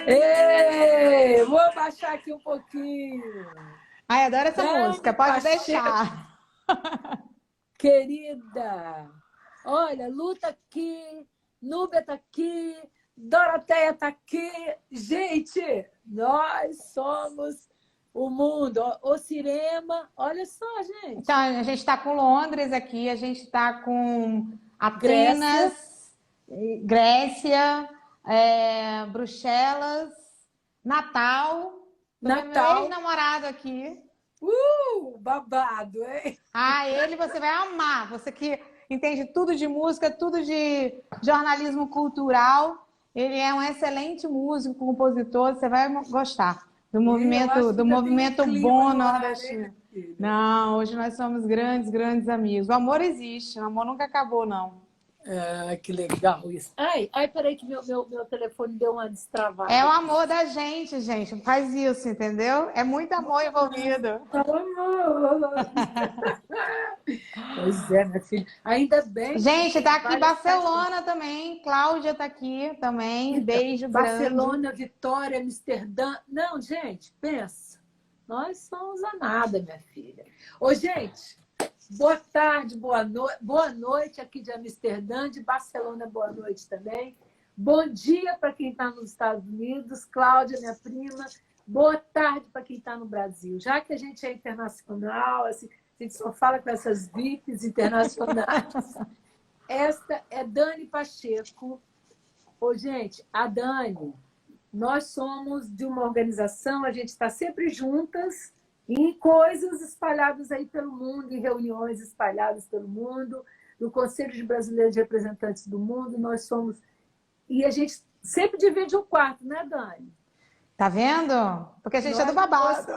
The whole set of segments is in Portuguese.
Ei, vou baixar aqui um pouquinho. Ai, adoro essa Dani música, pode Pacheco, deixar. querida. Olha, Lu tá aqui, Núbia tá aqui, Doroteia tá aqui. Gente, nós somos o mundo. O Cirema, olha só, Então, gente. a gente está com Londres aqui, a gente está com Grécia, Atenas, Grécia, Bruxelas, Natal. Tô vendo meu Natal. ex-namorado aqui. Babado, hein? Ah, ele você vai amar. Você que entende tudo de música, tudo de jornalismo cultural. Ele é um excelente músico, compositor. Você vai gostar do E eu movimento, acho que do ainda tem um movimento clima bom no ar, hein, nordestino. minha filha? Não, hoje nós somos grandes, grandes amigos. O amor existe, o amor nunca acabou, não. Ah, que legal isso. Ai, peraí que meu telefone deu uma É destravada o aqui. amor da gente, gente. Faz isso, entendeu? É muito amor envolvido. Amor. Pois é, minha filha. Ainda bem que a gente Gente, tem tá aqui várias paixões. Barcelona também. Cláudia tá aqui também. Então, Beijo grande. Barcelona, Vitória, Amsterdã. Não, gente, pensa. Nós somos a nada, minha filha. Ô, gente, boa tarde, boa noite aqui de Amsterdã, de Barcelona, boa noite também. Bom dia para quem está nos Estados Unidos, Cláudia, minha prima. Boa tarde para quem está no Brasil. Já que a gente é internacional, assim, a gente só fala com essas VIPs internacionais. Esta é Dani Pacheco. Ô, gente, a Dani, nós somos de uma organização, a gente está sempre juntas em coisas espalhadas aí pelo mundo, em reuniões espalhadas pelo mundo, no Conselho de Brasileiros de Representantes do Mundo, nós somos. E a gente sempre divide o quarto, né, Dani? Tá vendo? Porque a gente é do Nós babado.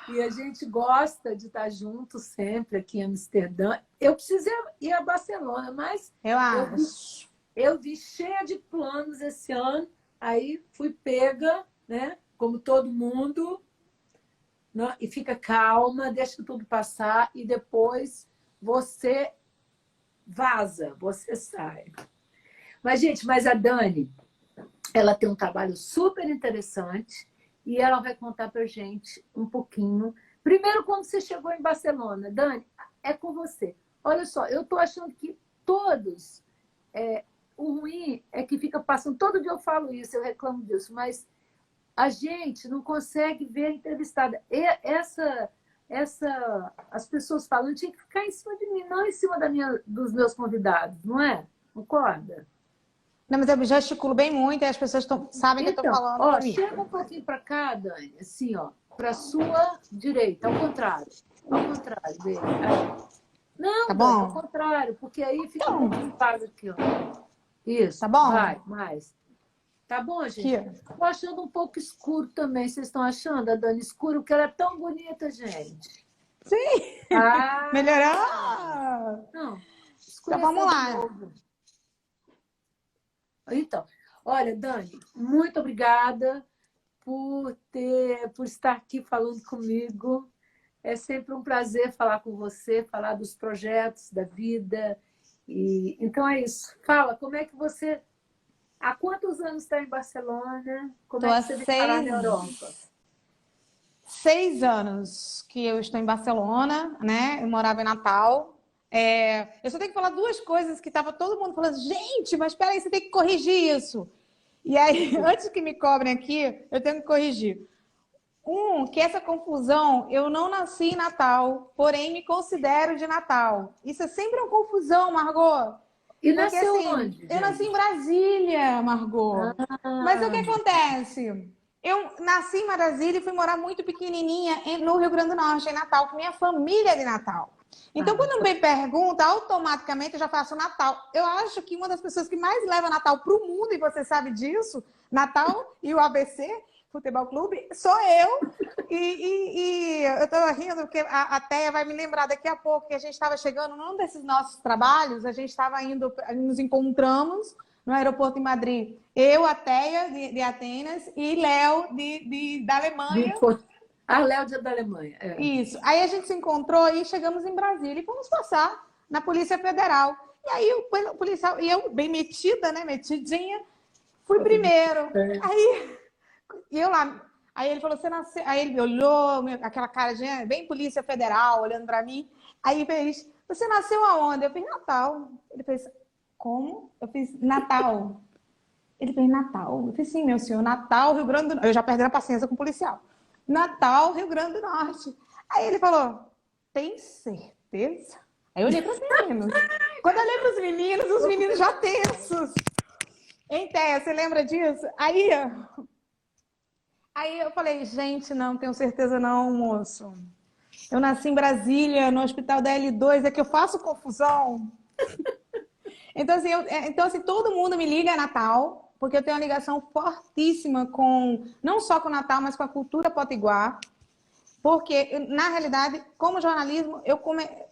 e a gente gosta de estar junto sempre aqui em Amsterdã. Eu precisei ir a Barcelona, mas Eu eu vi, acho. eu vi cheia de planos esse ano, aí fui pega, né? Como todo mundo, né? E fica calma, deixa tudo passar e depois você vaza, você sai. Mas, gente, mas a Dani, ela tem um trabalho super interessante e ela vai contar para gente um pouquinho. Primeiro, como você chegou em Barcelona. Dani, é com você. Olha só, eu estou achando que todos... o ruim é que fica passando... Todo dia eu falo isso, eu reclamo disso, mas a gente não consegue ver a entrevistada. As pessoas falam, tinha que ficar em cima de mim, não em cima dos meus convidados, não é? Concorda? Não, mas eu gesticulo bem muito e as pessoas sabem que eu tô Então, falando ó, chega comigo. um pouquinho para cá, Dani, assim, ó, para sua direita, ao contrário dele. Aí. Tá Não, Dani, ao bom? contrário, porque aí fica um Então, pouquinho vago aqui, ó. tá Isso, bom? vai, mais. Tá bom, Aqui. gente? Tô achando um pouco escuro também. Vocês estão achando a Dani escuro? Porque ela é tão bonita, gente. Sim, Ah, melhorar. não, Então vamos escureceu de lá. novo. Então, olha, Dani, muito obrigada por estar aqui falando comigo. É sempre um prazer falar com você, falar dos projetos, da vida. Então é isso. Fala, como é que você. Há quantos anos está em Barcelona? Como Tô é que há você veio parar na Europa? 6 anos que eu estou em Barcelona, né? Eu morava em Natal. Eu só tenho que falar duas coisas que estava todo mundo falando, gente, mas espera aí, você tem que corrigir isso. E aí, antes que me cobrem aqui, eu tenho que corrigir. Que essa confusão, eu não nasci em Natal, porém me considero de Natal. Isso é sempre uma confusão, Margot. E Porque nasceu assim, onde, eu nasci em gente? Brasília, Margot. Mas o que Ah, acontece? Eu nasci em Brasília e fui morar muito pequenininha no Rio Grande do Norte, em Natal, com minha família é de Natal. Então, ah, quando me pergunta, automaticamente eu já faço Natal. Eu acho que uma das pessoas que mais leva Natal para o mundo, e você sabe disso, Natal e o ABC, Futebol Clube, sou eu. E eu estou rindo porque a Teia vai me lembrar daqui a pouco que a gente estava chegando num desses nossos trabalhos, a gente estava indo, nos encontramos no aeroporto em Madrid. Eu, a Teia, de Atenas, e Léo, da do Alemanha. Porto. Ah, Léo da Alemanha. É. Isso. Aí a gente se encontrou e chegamos em Brasília e fomos passar na Polícia Federal. E aí o policial, e eu bem metida, né, metidinha, Fui primeiro. É. Aí, e eu lá. Aí ele falou, você nasceu. Aí ele me olhou, aquela cara de bem Polícia Federal, olhando pra mim. Aí fez, você nasceu aonde? Eu fiz, Natal. Ele fez, como? Eu fiz, Natal. Ele fez, Natal. Eu fiz, sim, meu senhor, Natal, Rio Grande do Norte. Eu já perdi a paciência com o policial. Natal, Rio Grande do Norte. Aí ele falou, tem certeza? Aí eu olhei para os meninos. Quando eu olhei para os meninos já tensos. Em Té, você lembra disso? Aí eu falei, gente, não, tenho certeza não, moço. Eu nasci em Brasília, no hospital da L2, é que eu faço confusão. Então, assim, todo mundo me liga a Natal, porque eu tenho uma ligação fortíssima com, não só com o Natal, mas com a cultura potiguar. Porque, na realidade, como jornalismo,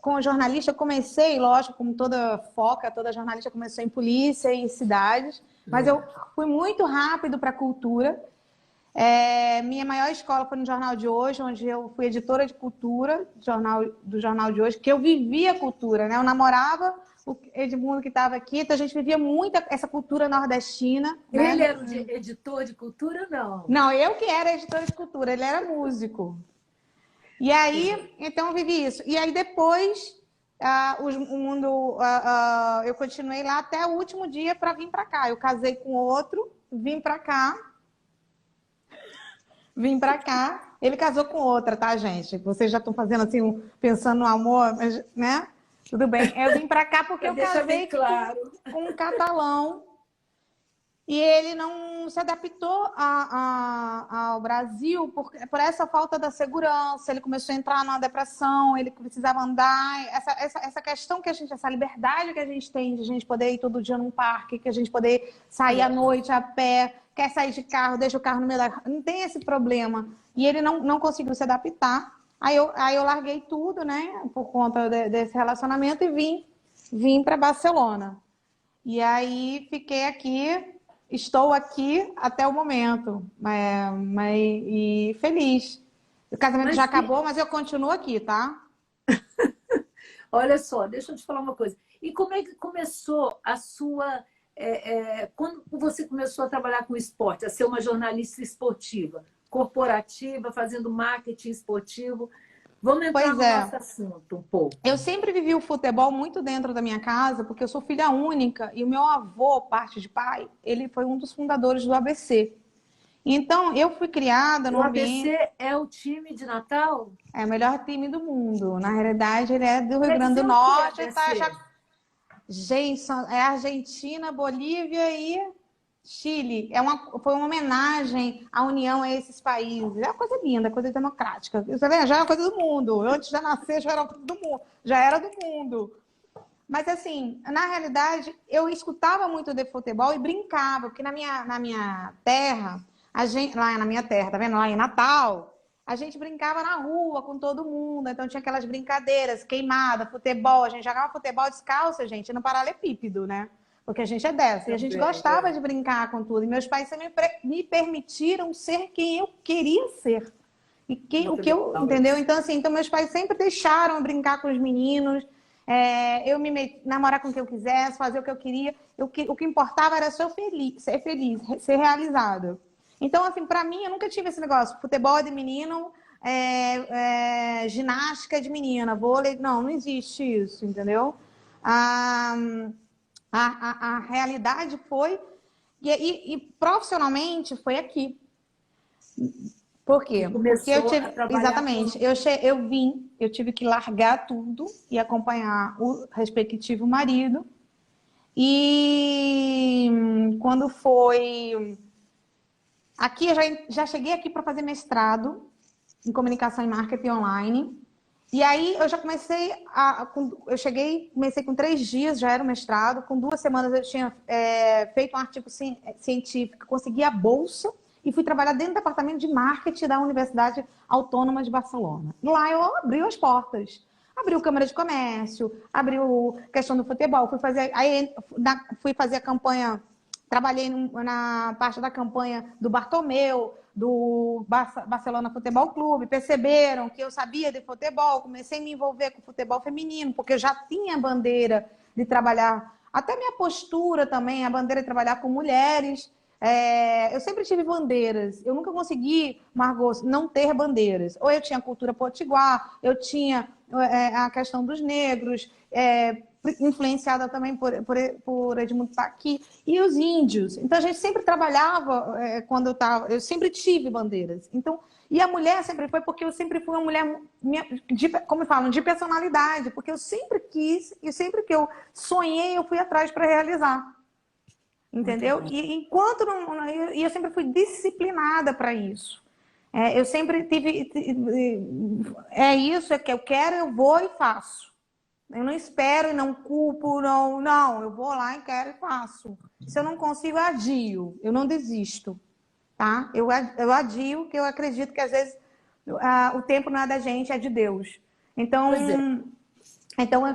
como jornalista, eu comecei, lógico, como toda foca, toda jornalista começou em polícia e em cidades, mas eu fui muito rápido para a cultura. Minha maior escola foi no Jornal de Hoje, onde eu fui editora de cultura do Jornal de Hoje, que eu vivia a cultura, né? Eu namorava o Edmundo que estava aqui, então a gente vivia muito essa cultura nordestina. Ele né? era o editor de cultura, não? Não, eu que era editora de cultura, ele era músico. E aí, então eu vivi isso. E aí depois, eu continuei lá até o último dia para vir para cá. Eu casei com outro, vim para cá. Ele casou com outra, tá, gente? Vocês já estão fazendo assim, pensando no amor, mas, né? Tudo bem. Eu vim para cá porque eu casei claro. com um catalão. E ele não se adaptou ao Brasil por essa falta da segurança. Ele começou a entrar numa depressão, ele precisava andar. Essa questão essa liberdade que a gente tem de a gente poder ir todo dia num parque, que a gente poder sair à noite a pé, quer sair de carro, deixa o carro no meio da... Não tem esse problema. E ele não conseguiu se adaptar. Aí eu larguei tudo, né, por conta desse relacionamento e vim para Barcelona. E aí fiquei aqui... Estou aqui até o momento, e feliz. O casamento já acabou, mas eu continuo aqui, tá? Olha só, deixa eu te falar uma coisa. E como é que começou a sua... quando você começou a trabalhar com esporte, a ser uma jornalista esportiva, corporativa, fazendo marketing esportivo? Vamos entrar no nosso assunto um pouco. Eu sempre vivi o futebol muito dentro da minha casa, porque eu sou filha única e o meu avô, parte de pai, ele foi um dos fundadores do ABC. Então, eu fui criada no ambiente... O ABC é o time de Natal? É o melhor time do mundo. Na realidade, ele é do Rio Grande do Norte. Gente, é Argentina, Bolívia e Chile. Foi uma homenagem à união a esses países. É uma coisa linda, coisa democrática. Você vê, já é uma coisa do mundo. Antes de nascer, já era do mundo. Já era do mundo. Mas, assim, na realidade, eu escutava muito de futebol e brincava, porque na minha terra, lá na minha terra, tá vendo? Lá em Natal, a gente brincava na rua com todo mundo. Então, tinha aquelas brincadeiras, queimada, futebol. A gente jogava futebol descalço, gente, no paralelepípedo, né? Porque a gente é dessa. E a gente gostava de brincar com tudo. E meus pais sempre me permitiram ser quem eu queria ser. O que eu, entendeu? Então, assim, meus pais sempre deixaram eu brincar com os meninos. Namorar com quem eu quisesse, fazer o que eu queria. O que importava era ser feliz, ser realizado. Então, assim, para mim, eu nunca tive esse negócio. Futebol é de menino, ginástica é de menina, vôlei... Não existe isso, entendeu? A realidade foi... E profissionalmente foi aqui. Por quê? Porque exatamente. Eu tive que largar tudo e acompanhar o respectivo marido. E quando foi... Aqui, eu já cheguei aqui para fazer mestrado em comunicação e marketing online. E aí, eu já comecei comecei com 3 dias, já era o mestrado. Com 2 semanas, eu tinha feito um artigo científico, consegui a bolsa e fui trabalhar dentro do departamento de marketing da Universidade Autônoma de Barcelona. Lá, eu abri as portas. Abriu Câmara de Comércio, abriu questão do futebol. Fui fazer a campanha... Trabalhei na parte da campanha do Bartomeu, do Barcelona Futebol Clube. Perceberam que eu sabia de futebol, comecei a me envolver com futebol feminino, porque eu já tinha a bandeira de trabalhar, até minha postura também, a bandeira de trabalhar com mulheres Eu sempre tive bandeiras. Eu nunca consegui, Margot, não ter bandeiras. Ou eu tinha a cultura potiguar, eu tinha a questão dos negros, influenciada também por Edmundo Taqui, e os índios. Então, a gente sempre trabalhava, eu sempre tive bandeiras. Então, e a mulher sempre foi, porque eu sempre fui uma mulher, como falam, de personalidade, porque eu sempre quis, e sempre que eu sonhei, eu fui atrás para realizar. Entendeu? E enquanto eu sempre fui disciplinada para isso. Eu sempre tive. Isso, é que eu quero, eu vou e faço. Eu não espero e não culpo, não. Eu vou lá e quero e faço. Se eu não consigo, eu adio. Eu não desisto. Tá? Eu adio, que eu acredito que às vezes o tempo não é da gente, é de Deus. Então,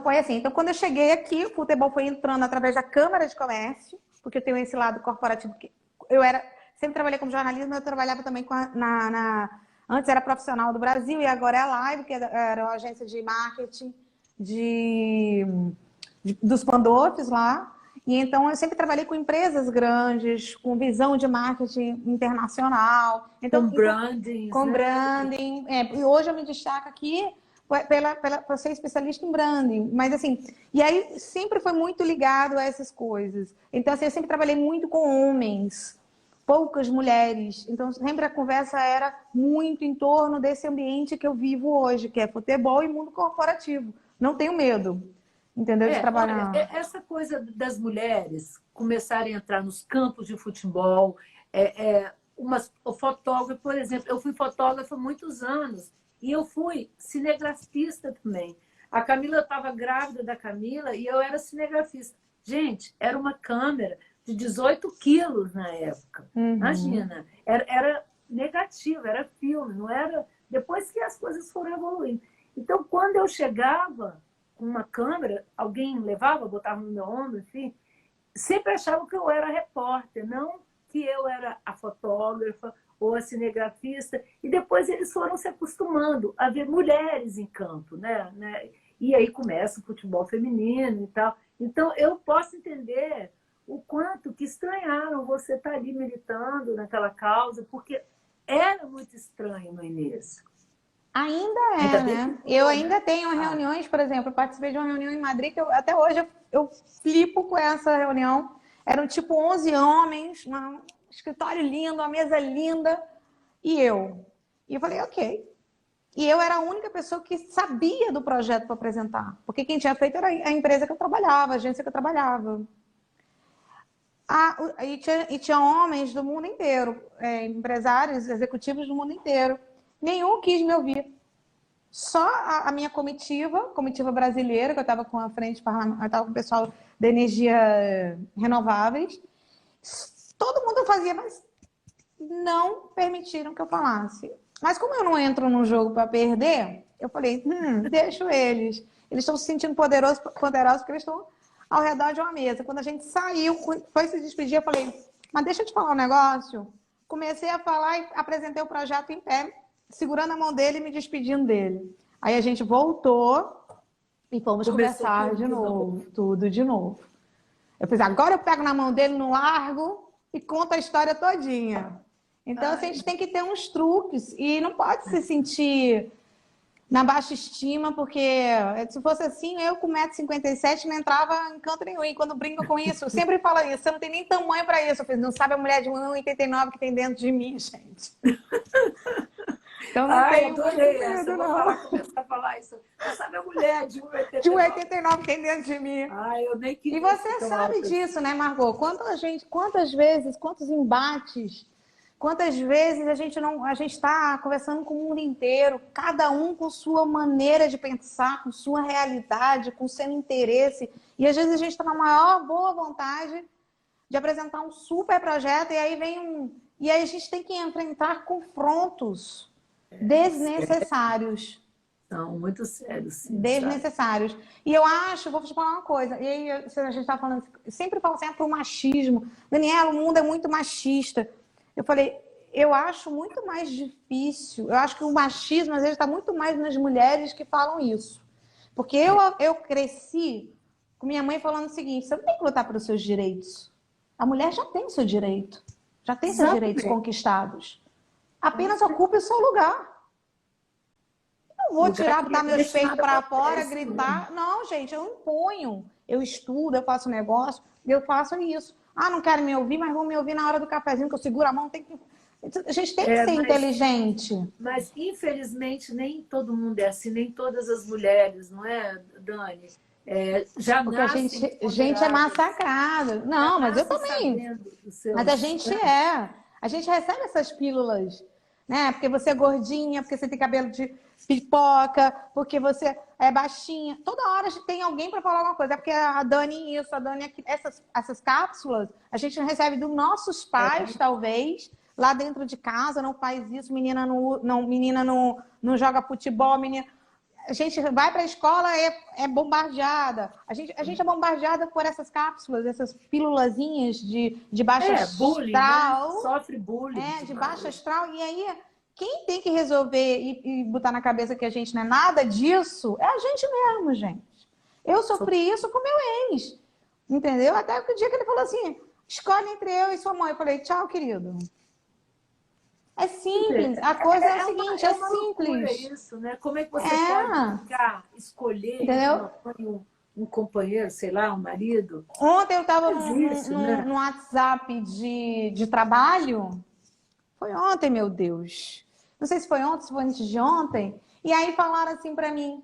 foi assim. Então, quando eu cheguei aqui, o futebol foi entrando através da Câmara de Comércio, porque eu tenho esse lado corporativo. Que sempre trabalhei como jornalismo, eu trabalhava também antes era Profissional do Brasil e agora é a Live, que era uma agência de marketing dos Pandolfs lá. E então eu sempre trabalhei com empresas grandes, com visão de marketing internacional. Então, com branding. Com branding. E hoje eu me destaco aqui por ser especialista em branding. Mas assim, e aí sempre foi muito ligado a essas coisas. Então, assim, eu sempre trabalhei muito com homens, poucas mulheres. Então, sempre a conversa era muito em torno desse ambiente que eu vivo hoje, que é futebol e mundo corporativo. Não tenho medo. Entendeu? De trabalhar. Olha, essa coisa das mulheres começarem a entrar nos campos de futebol, o fotógrafo, por exemplo, eu fui fotógrafa há muitos anos e eu fui cinegrafista também. A Camila, eu estava grávida da Camila e eu era cinegrafista. Gente, era uma câmera de 18 quilos na época. Imagina, era negativo, era filme, não era... Depois que as coisas foram evoluindo. Então, quando eu chegava com uma câmera, alguém levava, botava no meu ombro, enfim, sempre achavam que eu era repórter, não que eu era a fotógrafa ou a cinegrafista, e depois eles foram se acostumando a ver mulheres em campo, né? E aí começa o futebol feminino e tal. Então, eu posso entender o quanto que estranharam você estar ali militando naquela causa, porque era muito estranho no início. Ainda né? Eu ainda tenho reuniões, por exemplo, eu participei de uma reunião em Madrid, que até hoje eu flipo com essa reunião. Eram tipo 11 homens, um escritório lindo, uma mesa linda, e eu. E eu falei, ok. E eu era a única pessoa que sabia do projeto para apresentar, porque quem tinha feito era a empresa que eu trabalhava, a agência que eu trabalhava. E tinha homens do mundo inteiro, empresários, executivos do mundo inteiro. Nenhum quis me ouvir. Só a minha comitiva brasileira, que eu estava com a frente parlamentar, eu estava com o pessoal da energia renováveis. Todo mundo fazia, mas não permitiram que eu falasse. Mas como eu não entro num jogo para perder, eu falei, deixo eles. Eles estão se sentindo poderosos porque eles estão ao redor de uma mesa. Quando a gente saiu, foi se despedir, eu falei, mas deixa eu te falar um negócio. Comecei a falar e apresentei o projeto em pé, segurando a mão dele e me despedindo dele. Aí a gente voltou e fomos conversar de novo, tudo de novo. Eu fiz, agora eu pego na mão dele no largo e conto a história todinha. Então, assim, a gente tem que ter uns truques e não pode se sentir na baixa estima, porque se fosse assim, eu com 1,57 m não entrava em canto nenhum. E quando brinco com isso, eu sempre falo isso, você não tem nem tamanho para isso. Eu fiz, não sabe a mulher de 1,89 m que tem dentro de mim, gente. Então não tem adorei essa. Eu vou começar a falar isso. Não sabe a mulher de 1,89 m. De 1,89 m que tem dentro de mim. Eu nem queria. E você sabe disso, né, Margot? Quantas vezes, quantos embates, quantas vezes a gente está conversando com o mundo inteiro, cada um com sua maneira de pensar, com sua realidade, com seu interesse. E às vezes a gente está na maior boa vontade de apresentar um super projeto e aí e aí a gente tem que enfrentar confrontos desnecessários. São muito sérios, sim. Desnecessários. Sabe? E eu acho, vou te falar uma coisa, e aí a gente está falando, sempre falo sempre o machismo. Daniela, o mundo é muito machista. Eu falei, eu acho muito mais difícil, eu acho que o machismo às vezes está muito mais nas mulheres que falam isso. Porque eu cresci com minha mãe falando o seguinte, você não tem que lutar pelos seus direitos. A mulher já tem o seu direito. já tem seus direitos conquistados. Apenas ocupe o seu lugar. Não vou tirar, botar meus peitos para fora, gritar. Não, gente, eu imponho. Eu estudo, eu faço negócio, eu faço isso. Ah, não quero me ouvir, mas vão me ouvir na hora do cafezinho, que eu seguro a mão. A gente tem que ser inteligente. Mas, infelizmente, nem todo mundo é assim, nem todas as mulheres, não é, Dani? Já porque a gente é massacrada. Não, mas eu também. Mas a gente é. A gente recebe essas pílulas, né? Porque você é gordinha, porque você tem cabelo de pipoca, porque você é baixinha. Toda hora tem alguém para falar alguma coisa. É porque a Dani isso, a Dani aquilo. Essas cápsulas a gente recebe dos nossos pais, talvez, lá dentro de casa. Não faz isso, menina não joga futebol, menina. A gente vai para a escola, é bombardeada. A gente é bombardeada por essas cápsulas, essas pílulazinhas de baixo bullying, astral. Né? Sofre bullying. De baixo astral. E aí, quem tem que resolver e botar na cabeça que a gente não é nada disso, é a gente mesmo, gente. Eu sofri isso com meu ex. Entendeu? Até o dia que ele falou assim, escolhe entre eu e sua mãe. Eu falei, tchau, querido. É simples. A coisa é o seguinte, é simples. Isso, né? Como é que você pode ficar, escolher um companheiro, sei lá, um marido? Ontem eu estava no WhatsApp de trabalho. Foi ontem, meu Deus. Não sei se foi ontem, se foi antes de ontem. E aí falaram assim para mim,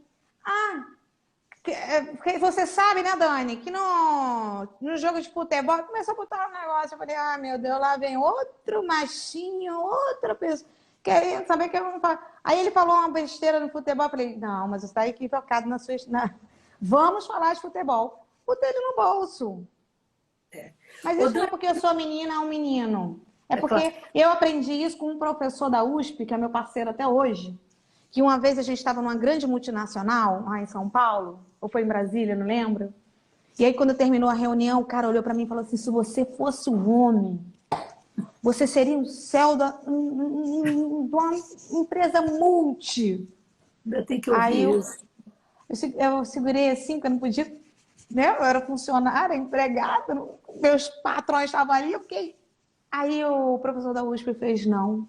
porque você sabe, né, Dani, que no jogo de futebol começou a botar um negócio. Eu falei, meu Deus, lá vem outro machinho, outra pessoa querendo saber o que eu vou falar. Aí ele falou uma besteira no futebol. Eu falei, não, mas você está equivocado na sua... Vamos falar de futebol. Botei ele no bolso. Mas isso não é porque eu sou menina ou um menino. É porque eu aprendi isso com um professor da USP, que é meu parceiro até hoje, que uma vez a gente estava numa grande multinacional, lá em São Paulo, ou foi em Brasília, não lembro. E aí, quando terminou a reunião, o cara olhou para mim e falou assim, se você fosse um homem, você seria um céu de uma empresa multi. Tem que ouvir isso. Eu segurei assim, porque eu não podia, né? Eu era funcionária, empregada, meus patrões estavam ali, eu fiquei... Aí o professor da USP fez, não.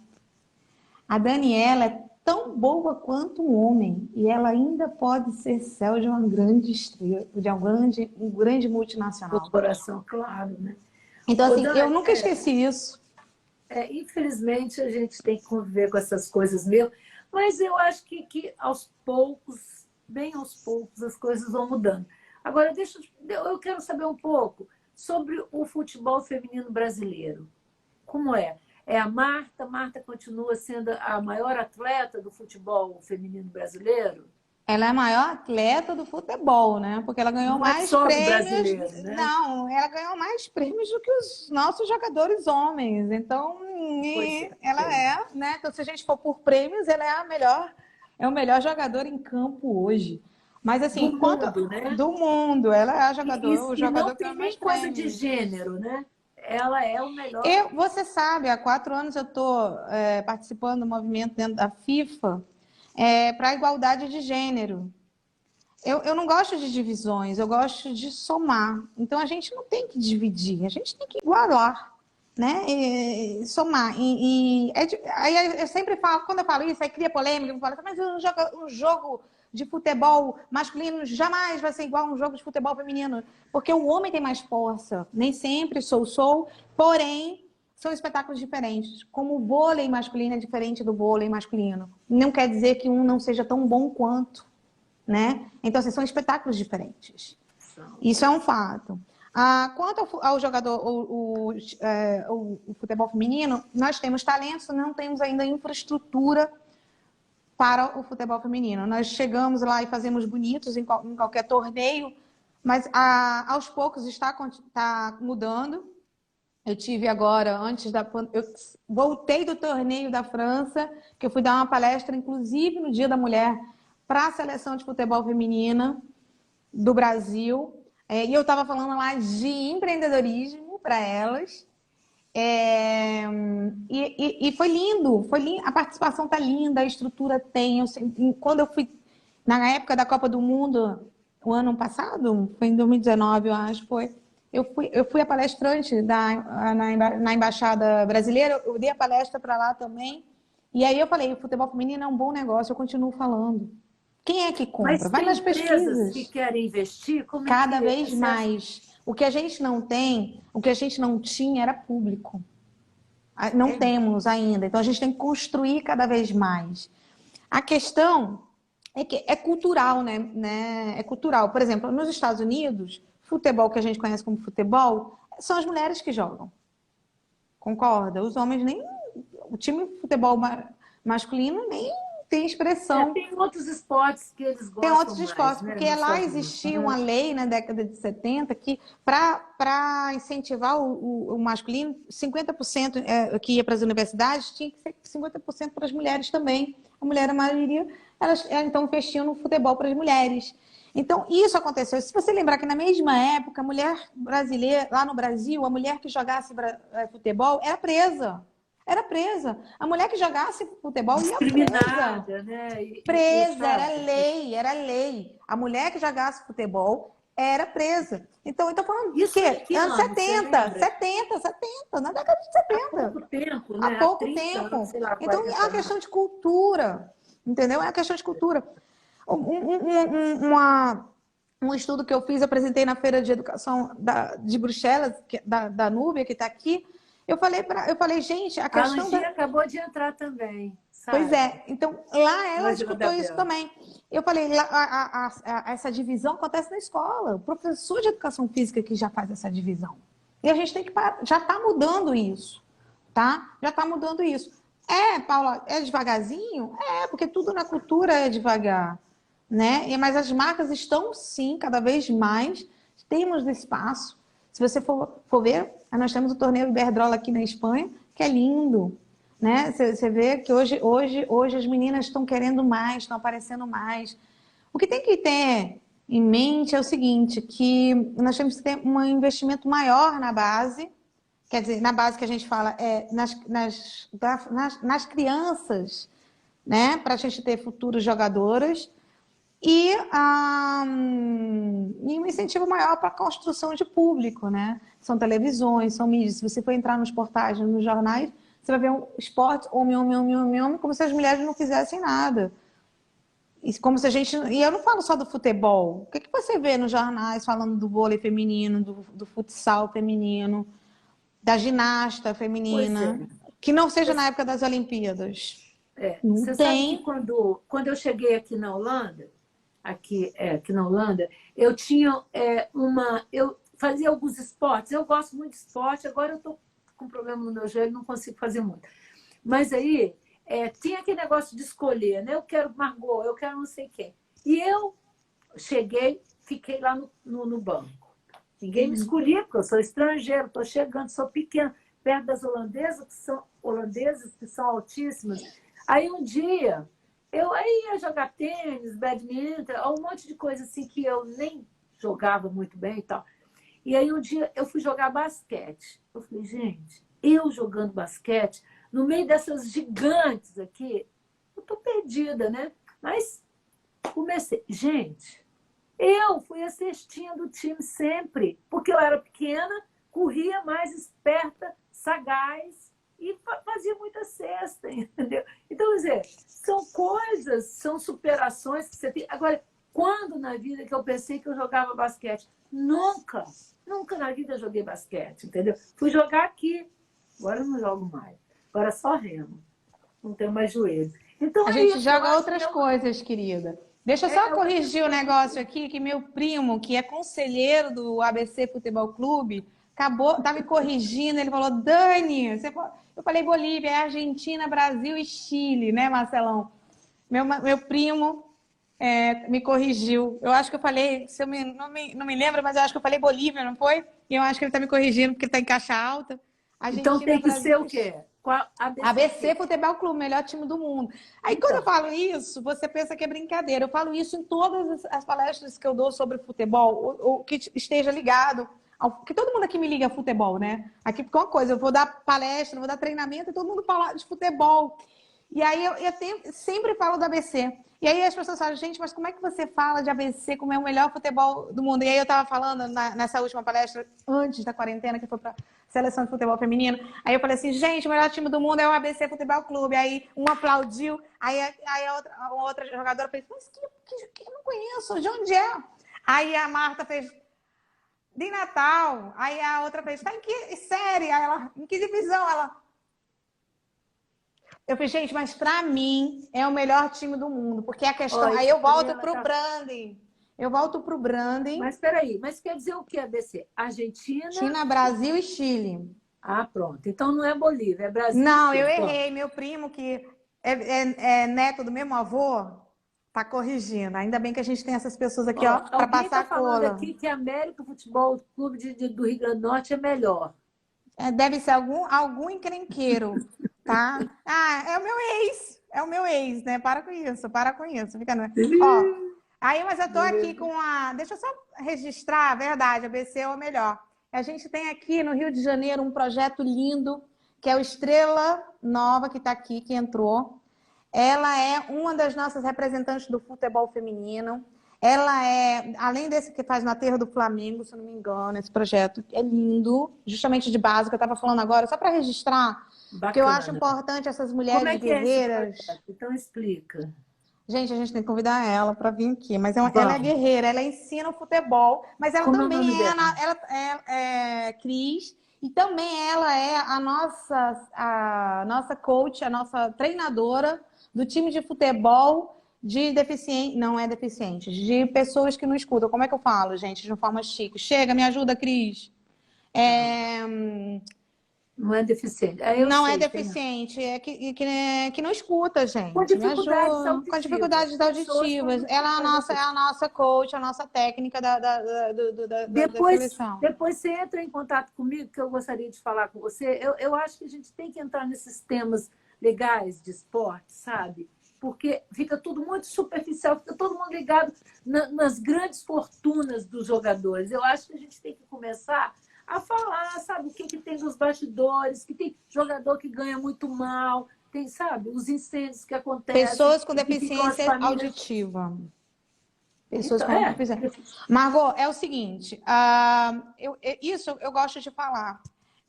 A Daniela é tão boa quanto um homem e ela ainda pode ser céu de uma grande estrela, de um grande multinacional. Corporação, claro, né? Então, assim, eu nunca esqueci isso. Infelizmente, a gente tem que conviver com essas coisas mesmo, mas eu acho que aos poucos, bem aos poucos, as coisas vão mudando. Agora, eu quero saber um pouco sobre o futebol feminino brasileiro. Como é? A Marta continua sendo a maior atleta do futebol feminino brasileiro? Ela é a maior atleta do futebol, né? Porque ela ganhou mais prêmios. Né? Não, ela ganhou mais prêmios do que os nossos jogadores homens. Então, ela é, né? Então, se a gente for por prêmios, ela é o melhor jogador em campo hoje. Mas assim, do mundo, né? Do mundo, ela é a jogadora, o jogador não tem nem coisa de gênero, né? Ela é o melhor. Você sabe, há 4 anos eu estou participando do movimento dentro da FIFA para a igualdade de gênero. Eu não gosto de divisões, eu gosto de somar. Então a gente não tem que dividir, a gente tem que igualar, né? E somar. Aí eu sempre falo, quando eu falo isso, aí cria polêmica, eu falo, mas um jogo de futebol masculino jamais vai ser igual a um jogo de futebol feminino, porque o homem tem mais força, nem sempre porém são espetáculos diferentes, como o vôlei masculino é diferente do vôlei masculino, não quer dizer que um não seja tão bom quanto, né? Então, assim, são espetáculos diferentes, isso é um fato. Quanto ao jogador, o futebol feminino, nós temos talentos, não temos ainda infraestrutura para o futebol feminino. Nós chegamos lá e fazemos bonitos em qualquer torneio, mas aos poucos está mudando. Eu tive agora, eu voltei do torneio da França, que eu fui dar uma palestra, inclusive no Dia da Mulher, para a seleção de futebol feminina do Brasil. E eu estava falando lá de empreendedorismo para elas. E foi lindo, a participação tá linda, a estrutura tem. Quando eu fui, na época da Copa do Mundo, o ano passado, foi em 2019, eu acho, eu fui a palestrante na Embaixada Brasileira, eu dei a palestra para lá também. E aí eu falei, o futebol feminino é um bom negócio, eu continuo falando. Quem é que compra? Mas Vai tem nas empresas que pesquisas. querem investir? Como é Cada que vez você acha? mais. O que a gente não tem, o que a gente não tinha era público. Não É, temos ainda. Então a gente tem que construir cada vez mais. A questão é que é cultural, né? É cultural. Por exemplo, nos Estados Unidos, futebol que a gente conhece como futebol são as mulheres que jogam. Concorda? Os homens nem. O time de futebol masculino nem tem expressão. tem outros esportes que eles Tem gostam outros mais, esportes, né, porque nos lá Estados Unidos. existia uma lei na década de 70 que, para incentivar o masculino, 50% que ia para as universidades tinha que ser 50% para as mulheres também. A mulher, a maioria, elas então investiam no futebol para as mulheres. Então, isso aconteceu. Se você lembrar que na mesma época, a mulher brasileira, lá no Brasil, a mulher que jogasse futebol era presa. Era presa. A mulher que jogasse futebol ia presa. Discriminada, né? Presa, era Sabe? lei, era lei. A mulher que jogasse futebol era presa. Então, eu tô falando de Isso em quê? que Anos ano, você 70, lembra? 70, 70, na década de Há 70. pouco tempo, Há né? Há pouco 30 anos, tempo. sei lá, Então, é 40 uma anos. questão de cultura, entendeu? É uma questão de cultura. Um estudo que eu fiz, apresentei na Feira de Educação de Bruxelas, da Núbia, que está aqui. Eu falei, gente, a A questão Angia da. acabou de entrar também, Pois sabe? é, então lá ela Ângela escutou isso Bel. também. Eu falei, essa divisão acontece na escola. O professor de educação física que já faz essa divisão. E a gente tem que parar. Já está mudando isso, tá? Já está mudando isso. Paula, é devagarzinho? Porque tudo na cultura é devagar, né? Mas as marcas estão sim, cada vez mais. Temos espaço. Se você for ver, nós temos o torneio Iberdrola aqui na Espanha, que é lindo, né? Você vê que hoje as meninas estão querendo mais, estão aparecendo mais. O que tem que ter em mente é o seguinte, que nós temos que ter um investimento maior na base, quer dizer, na base que a gente fala nas crianças, né? Para a gente ter futuras jogadoras. E um incentivo maior para a construção de público, né? São televisões, são mídias. Se você for entrar nos portais, nos jornais, você vai ver um esporte, homem, homem, homem, homem, homem, como se as mulheres não fizessem nada. Como se a gente. E eu não falo só do futebol. O que você vê nos jornais falando do vôlei feminino, do futsal feminino, da ginasta Pois é. feminina, que não seja Você, na época das Olimpíadas? Não você sabe que tem. quando eu cheguei aqui na Holanda, aqui na Holanda, eu tinha eu fazia alguns esportes. Eu gosto muito de esporte. Agora eu estou com problema no meu joelho, não consigo fazer muito. Mas aí tinha aquele negócio de escolher, né? Eu quero Margot, eu quero não sei quem. E eu cheguei, fiquei lá no banco. Ninguém me escolhia, porque eu sou estrangeiro, estou chegando, sou pequena, perto das holandesas que são altíssimas. Aí um dia eu aí ia jogar tênis, badminton, um monte de coisa assim que eu nem jogava muito bem e tal. E aí um dia eu fui jogar basquete. Eu falei, gente, eu jogando basquete, no meio dessas gigantes aqui, eu tô perdida, né? Mas comecei. Gente, eu fui a cestinha do time sempre, porque eu era pequena, corria mais esperta, sagaz e fazia muita cesta, entendeu? Então, quer dizer, são coisas, são superações que você tem. Agora, quando na vida que eu pensei que eu jogava basquete? Nunca, nunca na vida eu joguei basquete, entendeu? Fui jogar aqui, agora eu não jogo mais. Agora só remo, não tenho mais joelho. Então A é gente isso, eu joga acho que outras coisas, querida. Deixa eu só é uma corrigir o questão negócio aqui, que meu primo, que é conselheiro do ABC Futebol Clube, tá me corrigindo. Ele falou, Dani, eu falei Bolívia, é Argentina, Brasil e Chile, né, Marcelão? Meu primo me corrigiu. Eu acho que eu falei, se eu não me lembro, mas eu acho que eu falei Bolívia, não foi? E eu acho que ele está me corrigindo, porque ele está em caixa alta. Então Argentina, tem que ser Brasil o e Chile. quê? Qual, ABC o ABC quê? Futebol Clube, melhor time do mundo. Aí quando eu Então, falo isso, você pensa que é brincadeira. Eu falo isso em todas as palestras que eu dou sobre futebol, ou que esteja ligado. Que todo mundo aqui me liga a futebol, né? Aqui porque uma coisa, eu vou dar palestra, vou dar treinamento e todo mundo fala de futebol. E aí sempre falo do ABC. E aí as pessoas falam, gente, mas como é que você fala de ABC como é o melhor futebol do mundo? E aí eu estava falando nessa última palestra, antes da quarentena, que foi para a seleção de futebol feminino. Aí eu falei assim, gente, o melhor time do mundo é o ABC Futebol Clube. Aí um aplaudiu, aí a outra jogadora fez, mas que eu não conheço, de onde é? Aí a Marta fez, de Natal. Aí a outra fez, tá em que série? Aí ela, em que divisão? Eu falei, gente, mas pra mim é o melhor time do mundo, porque a questão. Aí eu volto pro branding. Eu volto pro branding. Mas peraí, mas quer dizer o que, ABC? Argentina? China, Brasil e Chile. Ah, pronto. Então não é Bolívia, é Brasil. Não, eu errei. Meu primo, que é neto do mesmo avô, tá corrigindo. Ainda bem que a gente tem essas pessoas aqui, ó, para passar a cola. Falando aqui que América Futebol Clube do Rio Grande do Norte é melhor. Deve ser algum encrenqueiro, tá? Ah, é o meu ex. É o meu ex, né? Para com isso, para com isso. Fica... Ó, aí, mas eu tô aqui com a... Deixa eu só registrar, a verdade, a ABC é o melhor. A gente tem aqui no Rio de Janeiro um projeto lindo, que é o Estrela Nova, que está aqui, que entrou. Ela é uma das nossas representantes do futebol feminino. Ela é, além desse que faz no Aterro do Flamengo, se eu não me engano, esse projeto é lindo, justamente de base, que eu estava falando agora, só para registrar, porque eu acho importante essas mulheres guerreiras. Então explica. Gente, a gente tem que convidar ela para vir aqui, mas ela é guerreira, ela ensina o futebol, mas ela também é Cris, e também ela é a nossa coach, a nossa treinadora do time de futebol de deficiente, não é deficiente, de pessoas que não escutam. Como é que eu falo, gente, de uma forma chique? Chega, me ajuda, Cris. Não é deficiente. Não é deficiente, é que não escuta, gente. Com dificuldades auditivas. Com dificuldades auditivas. Ela é a nossa coach, a nossa técnica da seleção. Depois você entra em contato comigo, que eu gostaria de falar com você. Eu acho que a gente tem que entrar nesses temas legais de esporte, sabe? Porque fica tudo muito superficial, fica todo mundo ligado nas grandes fortunas dos jogadores. Eu acho que a gente tem que começar a falar, sabe, o que tem nos bastidores, que tem jogador que ganha muito mal, tem, sabe, os incêndios que acontecem. Pessoas com deficiência auditiva. Pessoas com deficiência. Margot, é o seguinte, isso eu gosto de falar.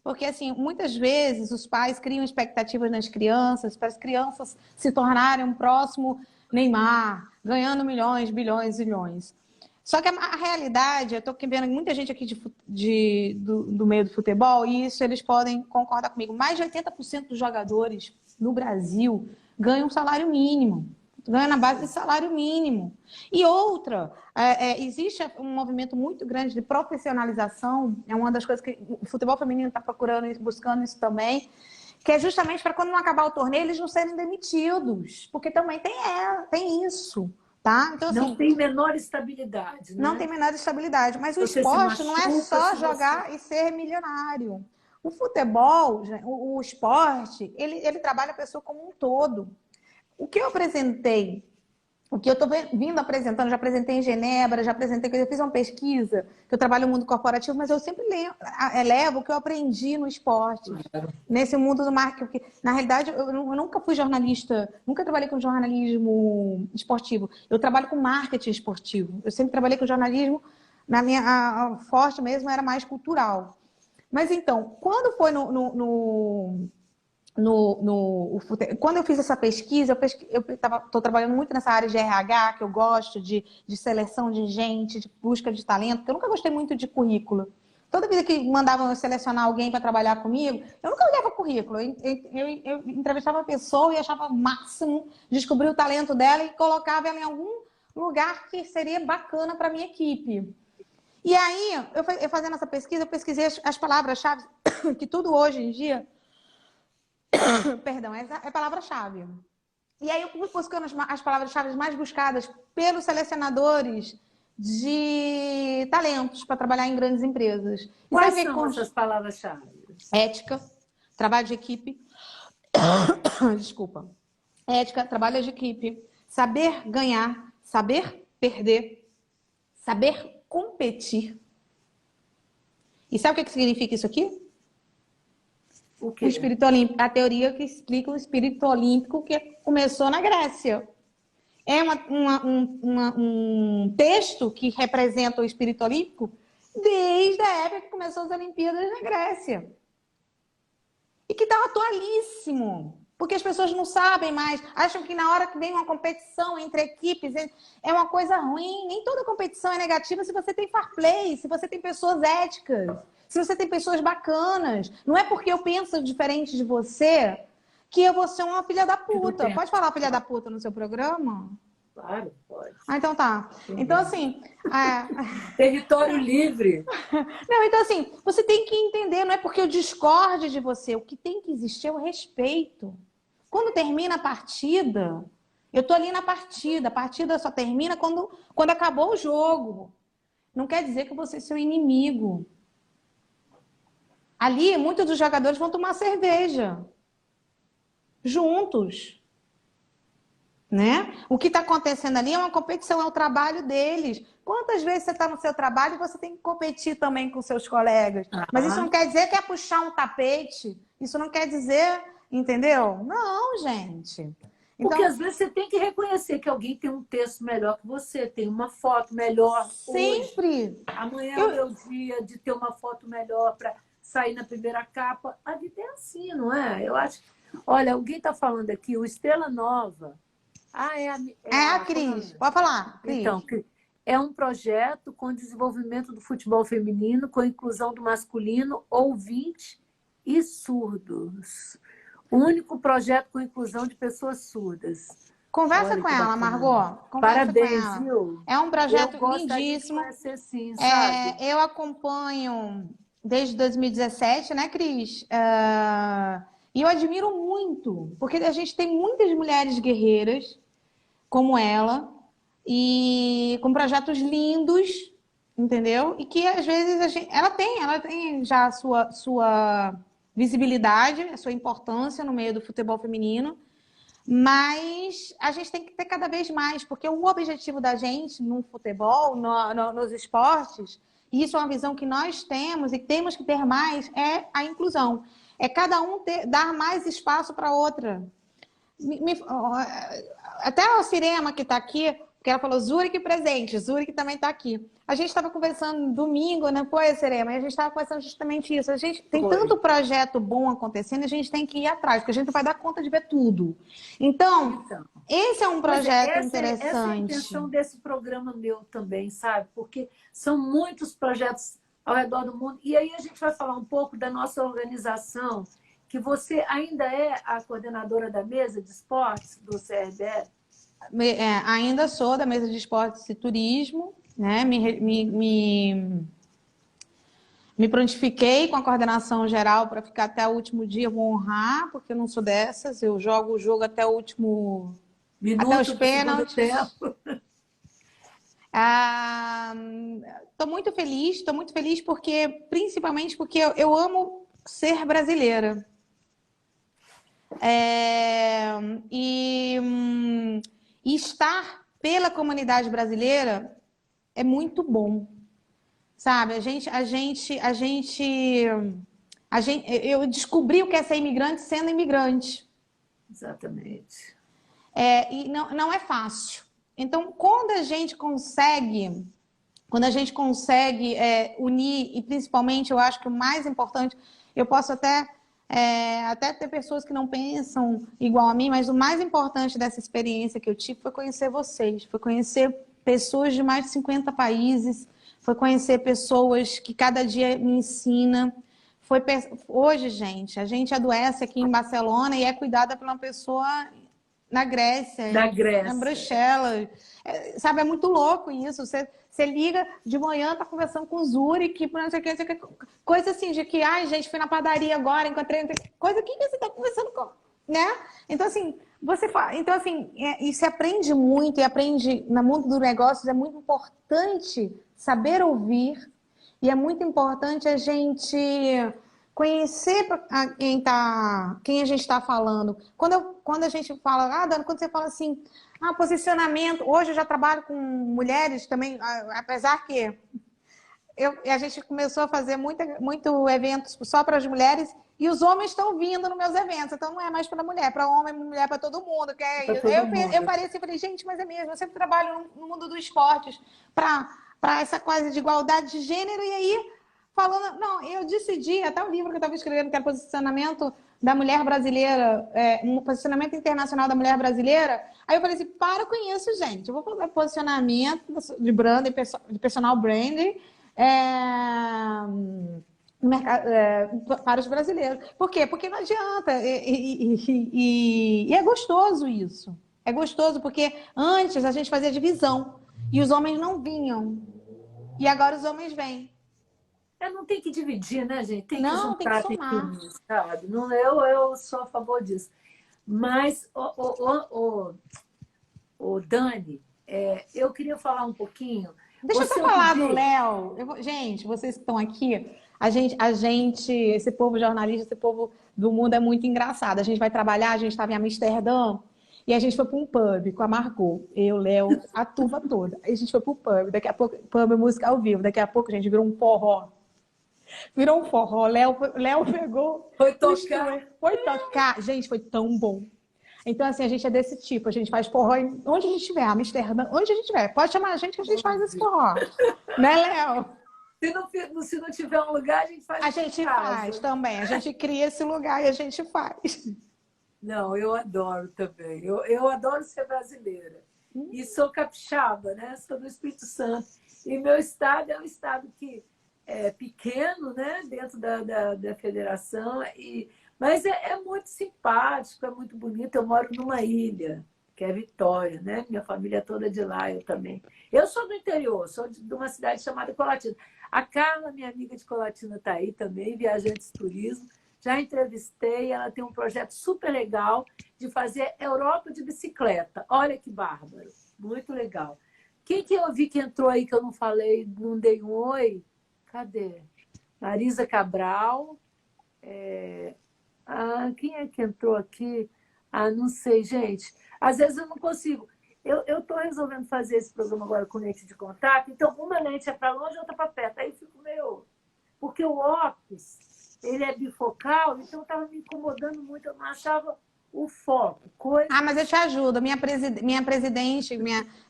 Porque, assim, muitas vezes os pais criam expectativas nas crianças para as crianças se tornarem um próximo Neymar, ganhando milhões, bilhões, zilhões. Só que a realidade, eu estou vendo muita gente aqui do meio do futebol, e isso eles podem concordar comigo. Mais de 80% dos jogadores no Brasil ganham um salário mínimo. Ganha na base de salário mínimo. E outra, existe um movimento muito grande de profissionalização, é uma das coisas que o futebol feminino está procurando e buscando isso também, que é justamente para quando não acabar o torneio, eles não serem demitidos, porque também tem isso. Tá? Então, assim, não tem menor estabilidade. Né? Não tem menor estabilidade, mas o esporte não é só jogar e ser milionário. O futebol, o esporte, ele trabalha a pessoa como um todo. O que eu apresentei, o que eu estou vindo apresentando, já apresentei em Genebra, eu fiz uma pesquisa, que eu trabalho no mundo corporativo, mas eu sempre levo o que eu aprendi no esporte, nesse mundo do marketing. Porque, na realidade, eu nunca fui jornalista, nunca trabalhei com jornalismo esportivo. Eu trabalho com marketing esportivo. Eu sempre trabalhei com jornalismo, a forte mesmo era mais cultural. Mas então, quando foi quando eu fiz essa pesquisa, eu estou trabalhando muito nessa área de RH, que eu gosto, de seleção de gente, de busca de talento, porque eu nunca gostei muito de currículo. Toda vida que mandavam eu selecionar alguém para trabalhar comigo, eu nunca olhava currículo. Eu entrevistava a pessoa e achava o máximo, descobrir o talento dela e colocava ela em algum lugar que seria bacana para a minha equipe. E aí, eu fazendo essa pesquisa, eu pesquisei as palavras-chave, que tudo hoje em dia... Perdão, é palavra-chave. E aí eu fui buscando as palavras-chave mais buscadas pelos selecionadores de talentos para trabalhar em grandes empresas. Quais são essas palavras-chave? Ética, trabalho de equipe. Desculpa. Ética, trabalho de equipe. Saber ganhar, saber perder, saber competir. E sabe o que significa isso aqui? O O quê? espírito olímpico, a teoria que explica o espírito olímpico que começou na Grécia. É um texto que representa o espírito olímpico desde a época que começou as Olimpíadas na Grécia. E que está atualíssimo. Porque as pessoas não sabem mais, acham que na hora que vem uma competição entre equipes é uma coisa ruim. Nem toda competição é negativa se você tem fair play, se você tem pessoas éticas, se você tem pessoas bacanas. Não é porque eu penso diferente de você que eu vou ser uma filha da puta. Pode falar filha da puta no seu programa? Claro, pode. Ah, então tá. Então, assim. Território livre. Não, então, assim, você tem que entender, não é porque eu discorde de você, o que tem que existir é o respeito. Quando termina a partida, eu tô ali na partida, a partida só termina quando acabou o jogo. Não quer dizer que você é seu inimigo. Ali, muitos dos jogadores vão tomar cerveja. Juntos. Né? O que está acontecendo ali é uma competição, é o trabalho deles. Quantas vezes você está no seu trabalho e você tem que competir também com seus colegas? Mas isso não quer dizer que é puxar um tapete. Isso não quer dizer, entendeu? Não, gente. Então, porque às vezes você tem que reconhecer que alguém tem um texto melhor que você, tem uma foto melhor sempre. Hoje. Amanhã é o meu dia de ter uma foto melhor para sair na primeira capa. A vida é assim, não é? Eu acho. Olha, alguém está falando aqui, o Estrela Nova. A Cris. Pode falar, Cris. Então, é um projeto com desenvolvimento do futebol feminino, com inclusão do masculino, ouvinte e surdos. O único projeto com inclusão de pessoas surdas. Conversa Olha com que ela, bacana. Margot. Conversa Parabéns, com ela. viu? É um projeto Eu gostaria lindíssimo. de conhecer, sim, sabe? Eu acompanho desde 2017, né, Cris? E eu admiro muito, porque a gente tem muitas mulheres guerreiras como ela, e com projetos lindos, entendeu? E que às vezes ela tem já a sua visibilidade, a sua importância no meio do futebol feminino, mas a gente tem que ter cada vez mais, porque o objetivo da gente no futebol, nos esportes, e isso é uma visão que nós temos e temos que ter mais, é a inclusão. É cada um dar mais espaço para outra. Até a Cirema que está aqui, porque ela falou Zurich presente, Zurich também está aqui. A gente estava conversando domingo, né? Pô, Cirema, e a gente estava conversando justamente isso. A gente tem tanto projeto bom acontecendo, a gente tem que ir atrás, porque a gente não vai dar conta de ver tudo. Então esse é um projeto interessante. Essa é a intenção desse programa meu também, sabe? Porque são muitos projetos ao redor do mundo. E aí a gente vai falar um pouco da nossa organização, que você ainda é a coordenadora da mesa de esportes do CRBE? Ainda sou da mesa de esportes e turismo, né? Me prontifiquei com a coordenação geral para ficar até o último dia, vou honrar, porque eu não sou dessas, eu jogo o jogo até o último minuto, até os pênaltis. Estou muito feliz principalmente porque eu amo ser brasileira. E estar pela comunidade brasileira é muito bom, sabe? Eu descobri o que é ser imigrante sendo imigrante. Exatamente. E não é fácil. Então, quando a gente consegue unir, e principalmente eu acho que o mais importante, eu posso até ter pessoas que não pensam igual a mim, mas o mais importante dessa experiência que eu tive foi conhecer vocês, foi conhecer pessoas de mais de 50 países, foi conhecer pessoas que cada dia me ensinam. Hoje, gente, a gente adoece aqui em Barcelona e é cuidada por uma pessoa na Grécia, na Bruxelas. Sabe, é muito louco isso. Você liga de manhã, tá conversando com o Zurich, não sei o que, coisa assim, de que, ai, gente, fui na padaria agora, encontrei coisa que você tá conversando com, né? Então, assim, e se aprende muito, e aprende no mundo do negócio, é muito importante saber ouvir, e é muito importante a gente conhecer quem a gente está falando. Quando a gente fala, Dani, quando você fala assim, posicionamento, hoje eu já trabalho com mulheres também, apesar que a gente começou a fazer muito eventos só para as mulheres e os homens estão vindo nos meus eventos. Então não é mais para mulher, para homem, mulher, para todo mundo. Para todo mundo. Eu parei assim e falei, gente, mas é mesmo, eu sempre trabalho no mundo dos esportes para essa coisa de igualdade de gênero, e aí, falando, não, eu decidi, até o livro que eu estava escrevendo, que era Posicionamento da Mulher Brasileira, um posicionamento internacional da mulher brasileira, aí eu falei assim, para com isso, gente, eu vou fazer posicionamento de branding, de personal branding, para os brasileiros. Por quê? Porque não adianta. E é gostoso isso. É gostoso porque antes a gente fazia divisão e os homens não vinham. E agora os homens vêm. Não tem que dividir, né, gente? Tem que Não, juntar, tem que somar. tem que, sabe? Não, eu sou a favor disso. Mas, Dani, eu queria falar um pouquinho. Deixa eu só falar do Léo. Gente, vocês que estão aqui, a gente, esse povo jornalista, esse povo do mundo é muito engraçado. A gente vai trabalhar, a gente estava em Amsterdã e a gente foi para um pub com a Margot, eu, Léo, a turma toda. Aí a gente foi para o pub, daqui a pouco, pub música ao vivo, daqui a pouco a gente virou um forró. Virou um forró, Léo pegou. Foi tocar. Foi tocar. Gente, foi tão bom. Então, assim, a gente é desse tipo, a gente faz forró onde a gente estiver, Amsterdã, onde a gente estiver. Pode chamar a gente que a gente faz esse forró. Né, Léo? Se não tiver um lugar, a gente faz. A gente faz também, a gente cria esse lugar e a gente faz. Não, eu adoro também. Eu adoro ser brasileira. E sou capixaba, né? Sou do Espírito Santo. E meu estado é um estado que é pequeno, né? Dentro da federação. Mas é muito simpático, é muito bonito. Eu moro numa ilha, que é Vitória, né? Minha família é toda de lá, eu também. Eu sou do interior, sou de uma cidade chamada Colatina. A Carla, minha amiga de Colatina, está aí também, viajante de turismo. Já entrevistei, ela tem um projeto super legal de fazer Europa de bicicleta. Olha que bárbaro, muito legal. Quem que eu vi que entrou aí que eu não falei, não dei um oi? Cadê? Marisa Cabral. Quem é que entrou aqui? Não sei, gente. Às vezes eu não consigo. Eu estou resolvendo fazer esse programa agora com lente de contato, então uma lente é para longe e outra para perto. Aí eu fico meio... Porque o óculos, ele é bifocal, então estava me incomodando muito, eu não achava o foco. Mas eu te ajudo. Minha presidente,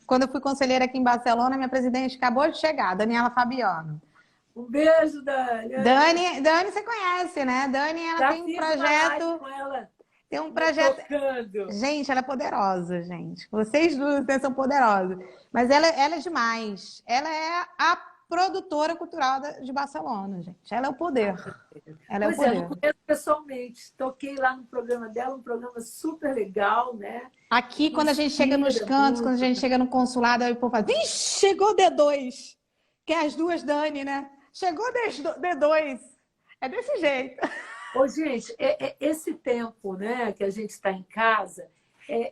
quando eu fui conselheira aqui em Barcelona, minha presidente acabou de chegar, Daniela Fabiano. Um beijo, Dani. Dani, você conhece, né? Dani, ela tem um projeto. Com ela. Tem um projeto. Tocando. Gente, ela é poderosa, gente. Vocês duas são poderosas. Mas ela é demais. Ela é a produtora cultural de Barcelona, gente. Ela é o poder. Ela é o poder. Eu conheço pessoalmente. Toquei lá no programa dela, um programa super legal, né? Aqui, quando a gente chega nos cantos, quando a gente chega no consulado, aí o povo fala, vixe, chegou D2. Que é as duas Dani, né? Chegou D2. É desse jeito. Gente, esse tempo, né, que a gente está em casa,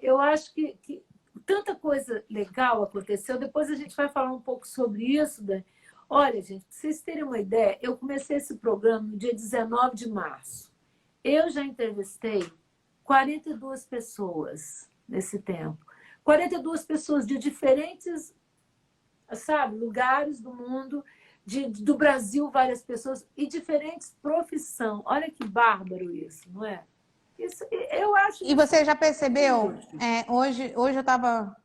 eu acho que tanta coisa legal aconteceu. Depois a gente vai falar um pouco sobre isso, Dani. Olha, gente, para vocês terem uma ideia, eu comecei esse programa no dia 19 de março. Eu já entrevistei 42 pessoas nesse tempo. 42 pessoas de diferentes, sabe, lugares do mundo, do Brasil, várias pessoas, e diferentes profissões. Olha que bárbaro isso, não é? Isso, eu acho. E você já percebeu? Hoje eu estava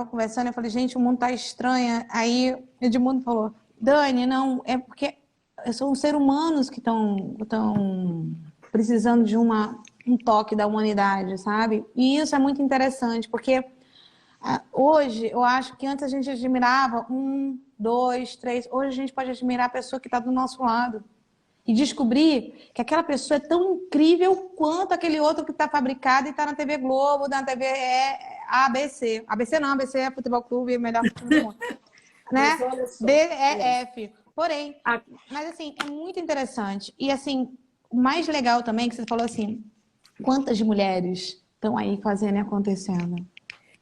conversando, eu falei, gente, o mundo tá estranho. Aí Edmundo falou, Dani, não, é porque são os seres humanos que estão precisando de um toque da humanidade, sabe? E isso é muito interessante, porque hoje, eu acho que antes a gente admirava 1, 2, 3. Hoje a gente pode admirar a pessoa que está do nosso lado. E descobrir que aquela pessoa é tão incrível quanto aquele outro que está fabricado e está na TV Globo, na TV ABC. ABC não, ABC é Futebol Clube, melhor time do mundo. Né? BEF. Porém, mas assim, é muito interessante. E assim, o mais legal também que você falou assim, quantas mulheres estão aí fazendo e acontecendo?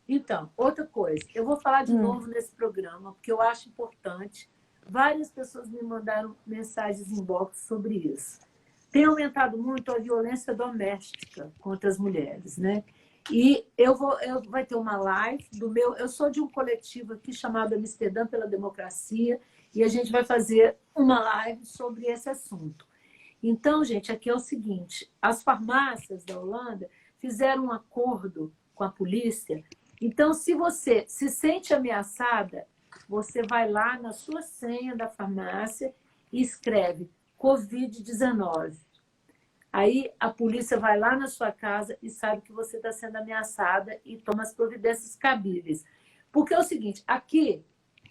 Então, outra coisa, eu vou falar de novo nesse programa, porque eu acho importante. Várias pessoas me mandaram mensagens inbox sobre isso. Tem aumentado muito a violência doméstica contra as mulheres, né? E vai ter uma live do meu... Eu sou de um coletivo aqui chamado Amsterdã pela Democracia, e a gente vai fazer uma live sobre esse assunto. Então, gente, aqui é o seguinte, as farmácias da Holanda fizeram um acordo com a polícia. Então, se você se sente ameaçada, você vai lá na sua senha da farmácia e escreve Covid-19. Aí a polícia vai lá na sua casa e sabe que você está sendo ameaçada e toma as providências cabíveis. Porque é o seguinte, aqui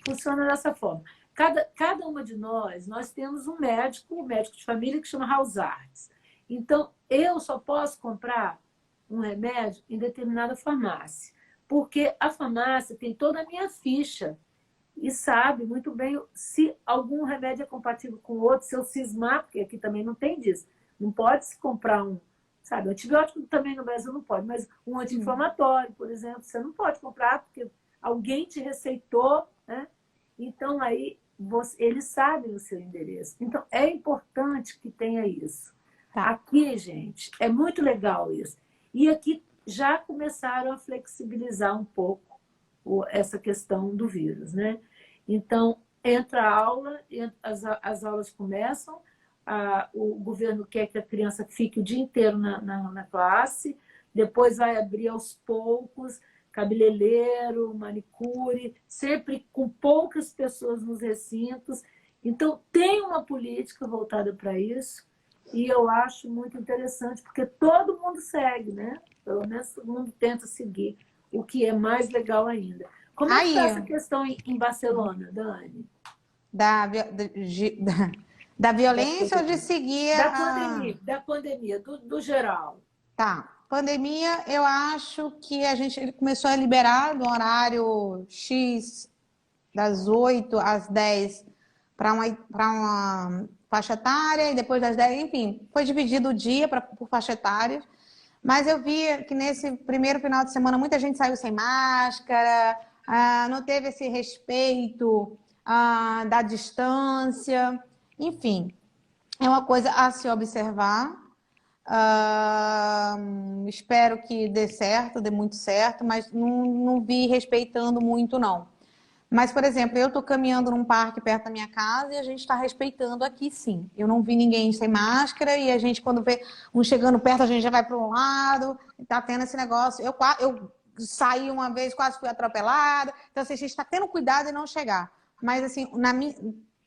funciona dessa forma. Cada uma de nós temos um médico de família que chama House Arts. Então, eu só posso comprar um remédio em determinada farmácia, porque a farmácia tem toda a minha ficha e sabe muito bem se algum remédio é compatível com o outro, se eu cismar, porque aqui também não tem disso. Não pode se comprar sabe, antibiótico também no Brasil não pode, mas um anti-inflamatório, por exemplo, você não pode comprar porque alguém te receitou, né? Então, aí, eles sabem o seu endereço. Então, é importante que tenha isso. Tá. Aqui, gente, é muito legal isso. E aqui já começaram a flexibilizar um pouco essa questão do vírus, né? Então, entra a aula, as aulas começam, o governo quer que a criança fique o dia inteiro na classe, depois vai abrir aos poucos, cabeleireiro, manicure, sempre com poucas pessoas nos recintos. Então, tem uma política voltada para isso, e eu acho muito interessante, porque todo mundo segue, né? Pelo menos todo mundo tenta seguir, o que é mais legal ainda. Como é que está essa questão em Barcelona, Dani? Da violência ou de seguir Da pandemia, do geral. Tá. Pandemia, eu acho que ele começou a liberar no horário X, das 8 às 10, para uma faixa etária, e depois das 10, enfim, foi dividido o dia por faixa etária. Mas eu vi que nesse primeiro final de semana muita gente saiu sem máscara, não teve esse respeito da distância. Enfim, é uma coisa a se observar. Espero que dê certo, dê muito certo, mas não vi respeitando muito, não. Mas, por exemplo, eu estou caminhando num parque perto da minha casa e a gente está respeitando aqui, sim. Eu não vi ninguém sem máscara e a gente, quando vê um chegando perto, a gente já vai para um lado. Está tendo esse negócio. Eu saí uma vez, quase fui atropelada. Então, assim, a gente está tendo cuidado em não chegar. Mas, assim,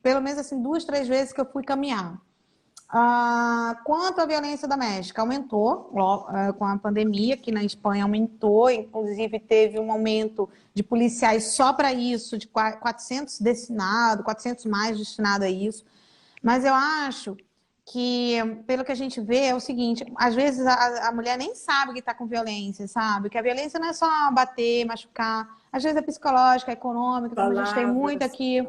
pelo menos assim, 2, 3 vezes que eu fui caminhar. Quanto à violência doméstica, aumentou com a pandemia, aqui na Espanha aumentou, inclusive teve um aumento de policiais só para isso, de 400 mais destinado a isso. Mas eu acho que, pelo que a gente vê, é o seguinte, às vezes a mulher nem sabe que está com violência, sabe? Que a violência não é só bater, machucar, às vezes é psicológica, é econômica, como a gente tem muito aqui.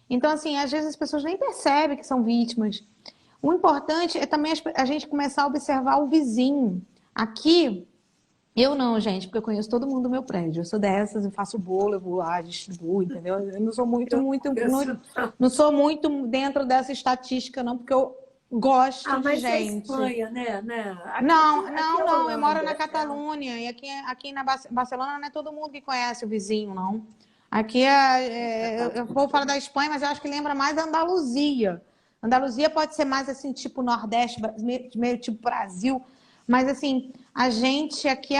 Então, assim, às vezes as pessoas nem percebem que são vítimas. O importante é também a gente começar a observar o vizinho. Aqui, eu não, gente, porque eu conheço todo mundo do meu prédio. Eu sou dessas, eu faço bolo, eu vou lá, distribuo, entendeu? Eu não sou não sou muito dentro dessa estatística, não, porque eu gosto de mas gente. É Espanha, né? Não, eu moro na Catalunha, e aqui na Barcelona não é todo mundo que conhece o vizinho, não. Aqui eu vou falar da Espanha, mas eu acho que lembra mais da Andaluzia. Andaluzia pode ser mais assim, tipo Nordeste, meio tipo Brasil, mas assim, a gente aqui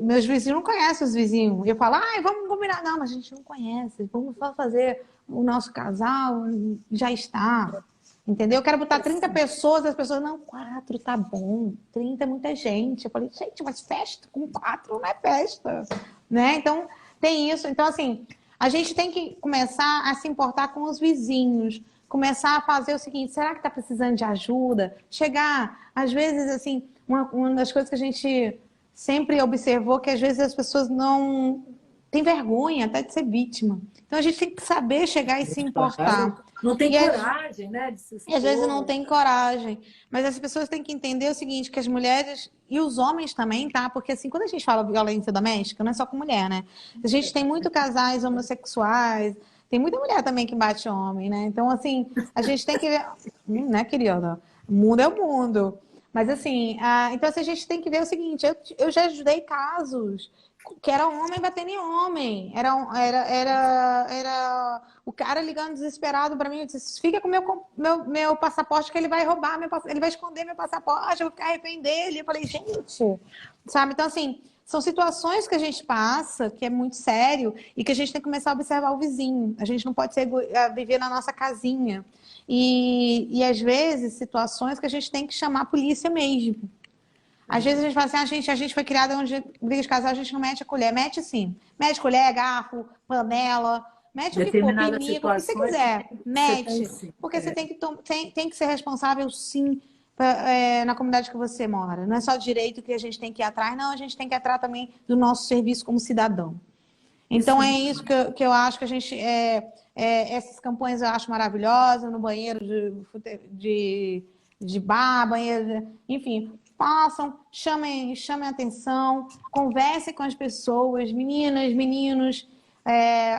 meus vizinhos não conhecem os vizinhos. Eu falo, vamos combinar. Não, mas a gente não conhece, vamos só fazer o nosso casal, já está. Entendeu? Eu quero botar 30 pessoas, as pessoas, não, 4 tá bom, 30 é muita gente. Eu falei, gente, mas festa com 4 não é festa, né? Então, tem isso. Então, assim, a gente tem que começar a se importar com os vizinhos, começar a fazer o seguinte, será que está precisando de ajuda? Chegar, às vezes, assim, uma das coisas que a gente sempre observou, que às vezes as pessoas não têm vergonha até de ser vítima. Então, a gente tem que saber chegar e se importar. Não tem coragem, né? De se expor. E às vezes não tem coragem. Mas as pessoas têm que entender o seguinte, que as mulheres e os homens também, tá? Porque assim, quando a gente fala violência doméstica, não é só com mulher, né? A gente tem muito casais homossexuais, tem muita mulher também que bate homem, né? Então, assim, a gente tem que ver... né, querida? O mundo é o mundo. Mas assim, então assim, a gente tem que ver o seguinte, eu já ajudei casos que era homem batendo em homem. Era o cara ligando desesperado para mim. Eu disse, fica com meu passaporte que ele vai roubar, ele vai esconder meu passaporte, eu vou ficar refém dele. Eu falei, gente, sabe? Então, assim, são situações que a gente passa, que é muito sério, e que a gente tem que começar a observar o vizinho. A gente não pode viver na nossa casinha. E às vezes, situações que a gente tem que chamar a polícia mesmo. Às vezes a gente fala assim, a gente foi criada onde briga de casal, a gente não mete a colher. Mete sim. Mete colher, garfo, panela, mete o que for, pinico, o que você quiser. Mete. Porque você tem que ser responsável, sim, na comunidade que você mora. Não é só direito que a gente tem que ir atrás, não, a gente tem que ir atrás também do nosso serviço como cidadão. Então é isso que eu acho que a gente... essas campanhas eu acho maravilhosas, no banheiro de bar, banheiro... Enfim... Façam, chamem atenção, conversem com as pessoas, meninas, meninos.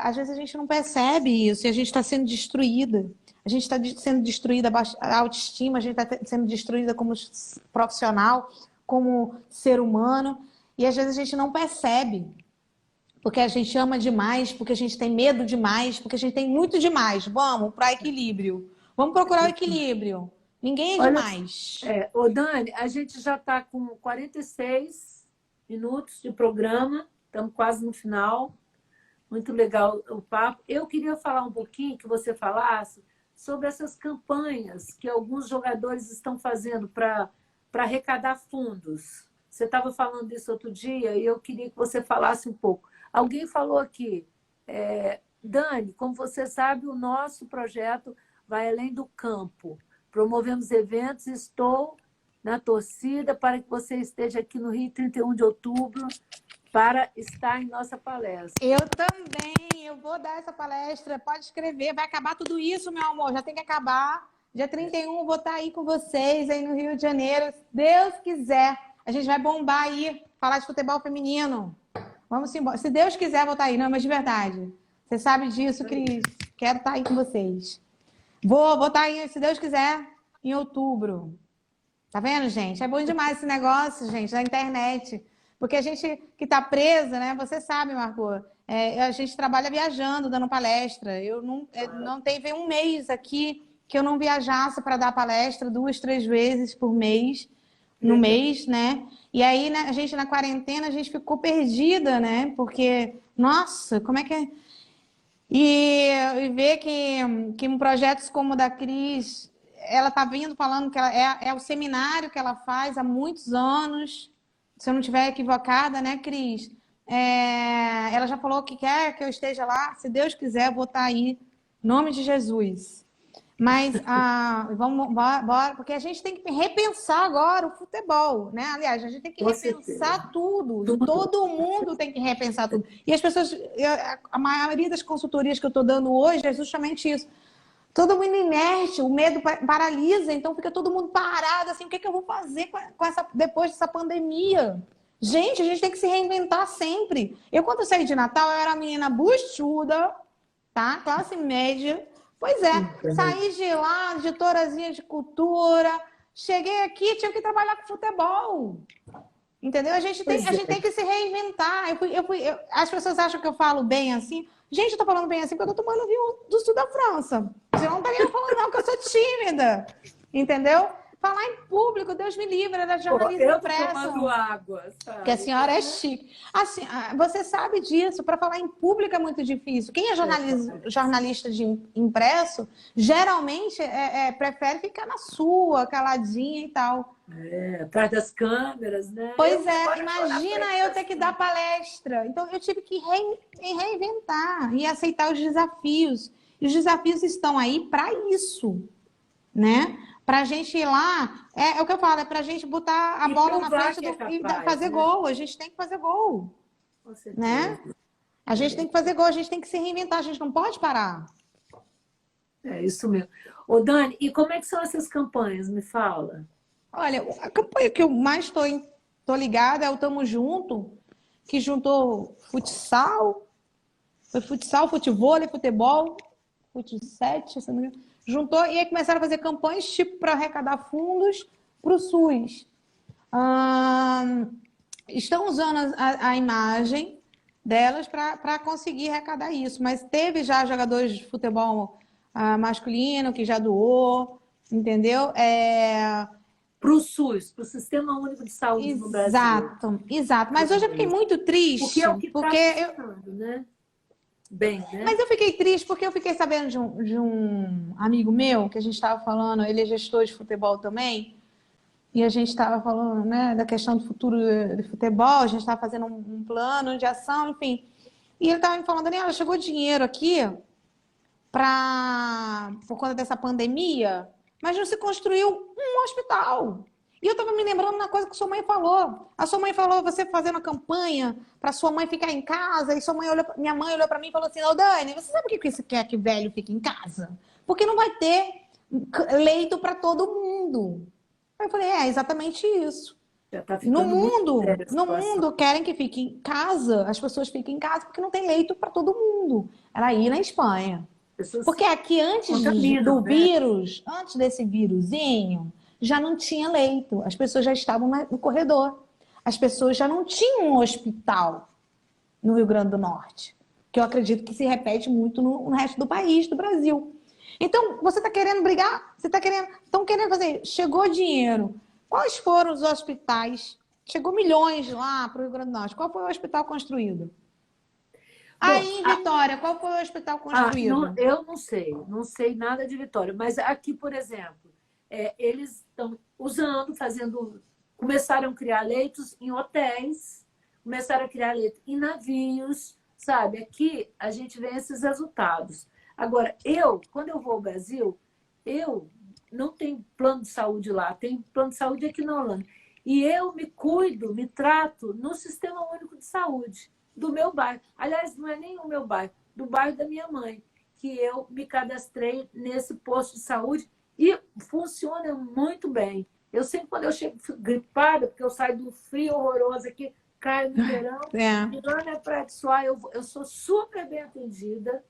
Às vezes a gente não percebe isso e a gente está sendo destruída. A gente está sendo destruída a autoestima, a gente está sendo destruída como profissional, como ser humano. E às vezes a gente não percebe, porque a gente ama demais, porque a gente tem medo demais, porque a gente tem muito demais. Vamos para equilíbrio. Vamos procurar o equilíbrio. Ninguém é demais. Ô Dani, a gente já está com 46 minutos de programa, estamos quase no final. Muito legal o papo. Eu queria falar um pouquinho, que você falasse, sobre essas campanhas que alguns jogadores estão fazendo para arrecadar fundos. Você estava falando disso outro dia e eu queria que você falasse um pouco. Alguém falou aqui, Dani, como você sabe, o nosso projeto vai além do campo. Promovemos eventos, estou na torcida para que você esteja aqui no Rio 31 de outubro para estar em nossa palestra. Eu também, eu vou dar essa palestra, pode escrever, vai acabar tudo isso, meu amor, já tem que acabar. Dia 31 vou estar aí com vocês, aí no Rio de Janeiro, se Deus quiser. A gente vai bombar aí, falar de futebol feminino. Vamos embora. Se Deus quiser, vou estar aí, não, mas de verdade. Você sabe disso, Cris. Quero estar aí com vocês. Vou estar aí, se Deus quiser, em outubro. Tá vendo, gente? É bom demais esse negócio, gente, da internet. Porque a gente que está presa, né? Você sabe, Margot, a gente trabalha viajando, dando palestra. Eu não teve um mês aqui que eu não viajasse para dar palestra 2, 3 vezes por mês, no mês, né? E aí, né, a gente na quarentena, a gente ficou perdida, né? Porque, nossa, como é que é? E ver que projetos como o da Cris, ela está vindo falando que é o seminário que ela faz há muitos anos, se eu não estiver equivocada, né, Cris? Ela já falou que quer que eu esteja lá, se Deus quiser, eu vou estar aí, em nome de Jesus. Mas vamos bora, porque a gente tem que repensar agora o futebol, né? Aliás, a gente tem que repensar tudo. Todo mundo tem que repensar tudo. E as pessoas, a maioria das consultorias que eu estou dando hoje é justamente isso. Todo mundo inerte, o medo paralisa, então fica todo mundo parado, assim, o que é que eu vou fazer depois dessa pandemia? Gente, a gente tem que se reinventar sempre. Eu, quando saí de Natal, eu era uma menina buchuda, tá? Classe média. Pois é, saí de lá, editorazinha de cultura, cheguei aqui, tive que trabalhar com futebol. Entendeu? A gente tem que se reinventar. As pessoas acham que eu falo bem assim. Gente, eu tô falando bem assim porque eu tô tomando vinho do sul da França. Você não tá nem falando não, que eu sou tímida. Entendeu? Falar em público, Deus me livre, era jornalismo impresso. Eu tô tomando água, sabe? Porque a senhora é chique. Assim, você sabe disso, para falar em público é muito difícil. Quem é jornalista de impresso, geralmente prefere ficar na sua, caladinha e tal. Atrás das câmeras, né? Pois imagina eu ter que dar palestra. Então, eu tive que reinventar e aceitar os desafios. E os desafios estão aí para isso, né? Para a gente ir lá, é o que eu falo, é para a gente botar a bola na frente e fazer gol. A gente tem que fazer gol. Com certeza. Né? A gente tem que fazer gol, a gente tem que se reinventar, a gente não pode parar. É isso mesmo. Ô, Dani, e como é que são essas campanhas? Me fala. Olha, a campanha que eu mais estou ligada é o Tamo Junto, que juntou futsal, futevôlei, futebol, futsete, se não me engano. Juntou e aí começaram a fazer campanhas tipo para arrecadar fundos para o SUS. Estão usando a imagem delas para conseguir arrecadar isso. Mas teve já jogadores de futebol masculino que já doou, entendeu? Para o SUS, para o Sistema Único de Saúde no Brasil. Exato, exato. Mas hoje eu fiquei muito Porque triste. é o que está funcionando, né? Bem, né? Mas eu fiquei triste porque eu fiquei sabendo de um amigo meu que a gente estava falando, ele é gestor de futebol também, e a gente estava falando, né, da questão do futuro do futebol, a gente estava fazendo um plano de ação, enfim. E ele estava me falando, Daniela, chegou dinheiro aqui por conta dessa pandemia, mas não se construiu um hospital. E eu estava me lembrando uma coisa que sua mãe falou. A sua mãe falou, você fazendo a campanha para sua mãe ficar em casa, e minha mãe olhou para mim e falou assim, ô Dani, você sabe por que você quer que velho fique em casa? Porque não vai ter leito para todo mundo. Aí eu falei, é exatamente isso. Tá No mundo querem que fique em casa, as pessoas fiquem em casa porque não tem leito para todo mundo. Era aí na Espanha. Porque aqui antes do vírus, antes desse vírusinho, já não tinha leito. As pessoas já estavam no corredor. As pessoas já não tinham um hospital no Rio Grande do Norte. Que eu acredito que se repete muito no resto do país, do Brasil. Então, você está querendo brigar? Estão querendo fazer. Chegou dinheiro. Quais foram os hospitais? Chegou milhões lá para o Rio Grande do Norte. Qual foi o hospital construído? Aí, Vitória, qual foi o hospital construído? Eu não sei nada de Vitória, mas aqui, por exemplo, eles estão começaram a criar leitos em hotéis, começaram a criar leitos em navios, sabe? Aqui a gente vê esses resultados. Agora, quando eu vou ao Brasil, eu não tenho plano de saúde lá, tenho plano de saúde aqui na Holanda. E eu me cuido, me trato no Sistema Único de Saúde do meu bairro. Aliás, não é nem o meu bairro, do bairro da minha mãe, que eu me cadastrei nesse posto de saúde e funciona muito bem. Eu sempre, quando eu chego gripada, porque eu saio do frio horroroso aqui, caio no verão, e lá na Praia de Suá, eu sou super bem atendida,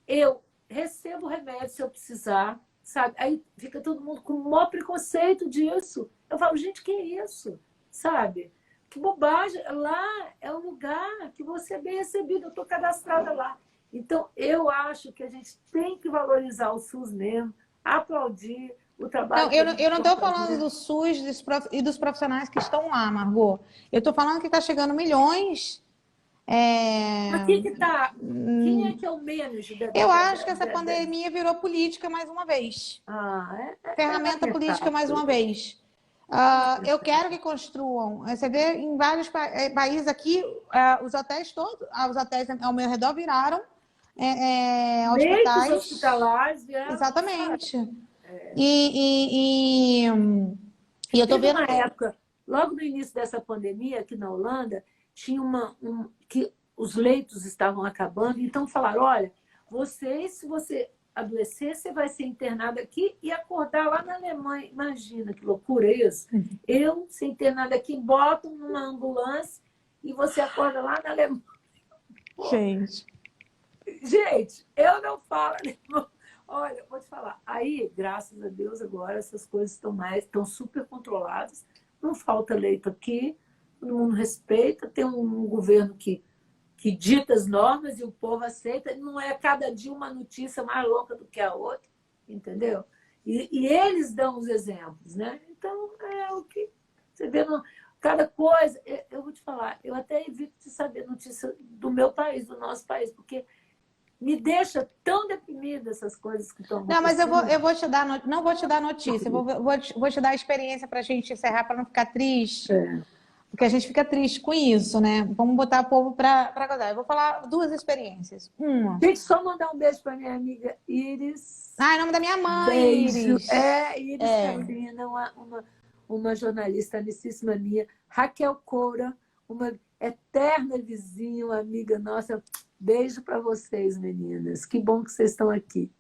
eu recebo remédio se eu precisar, sabe? Aí fica todo mundo com o maior preconceito disso. Eu falo, gente, que é isso? Sabe? Que bobagem. Lá é o lugar que você é bem recebido. Eu estou cadastrada lá. Então, eu acho que a gente tem que valorizar o SUS mesmo, aplaudir o trabalho. Não, eu não estou falando do SUS e dos profissionais que estão lá, Margot. Eu estou falando que está chegando milhões. Mas quem está? Quem é que é o menos? Eu acho que essa pandemia virou política mais uma vez. Ferramenta política mais uma vez. Eu quero que construam. Você vê em vários países aqui, os hotéis todos, os hotéis ao meu redor viraram hospitais. Hospitalares viraram. Exatamente. E eu tô vendo. Uma época, logo no início dessa pandemia, aqui na Holanda, tinha que os leitos estavam acabando, então falaram, olha, se você adoecer, você vai ser internado aqui e acordar lá na Alemanha. Imagina que loucura isso. Eu ser internado aqui, boto numa ambulância e você acorda lá na Alemanha. Gente, eu não falo alemão. Olha, vou te falar. Aí, graças a Deus, agora essas coisas estão super controladas. Não falta leito aqui, todo mundo respeita, tem um governo que dita as normas e o povo aceita. Não é cada dia uma notícia mais louca do que a outra, entendeu? E eles dão os exemplos, né? Então, é o que você vê. Cada coisa, eu vou te falar, eu até evito de saber notícia do meu país, do nosso país, porque me deixa tão deprimida essas coisas que estão acontecendo. Não, mas eu vou te dar, não vou te dar notícia, vou te dar a experiência para a gente encerrar, para não ficar triste. Porque a gente fica triste com isso, né? Vamos botar o povo para casar. Eu vou falar duas experiências. Uma. Deixa eu só mandar um beijo para minha amiga Iris. Em nome da minha mãe, beijo. Iris. Iris Carolina, uma jornalista amicíssima minha. Raquel Coura, uma eterna vizinha, uma amiga nossa. Beijo para vocês, meninas. Que bom que vocês estão aqui.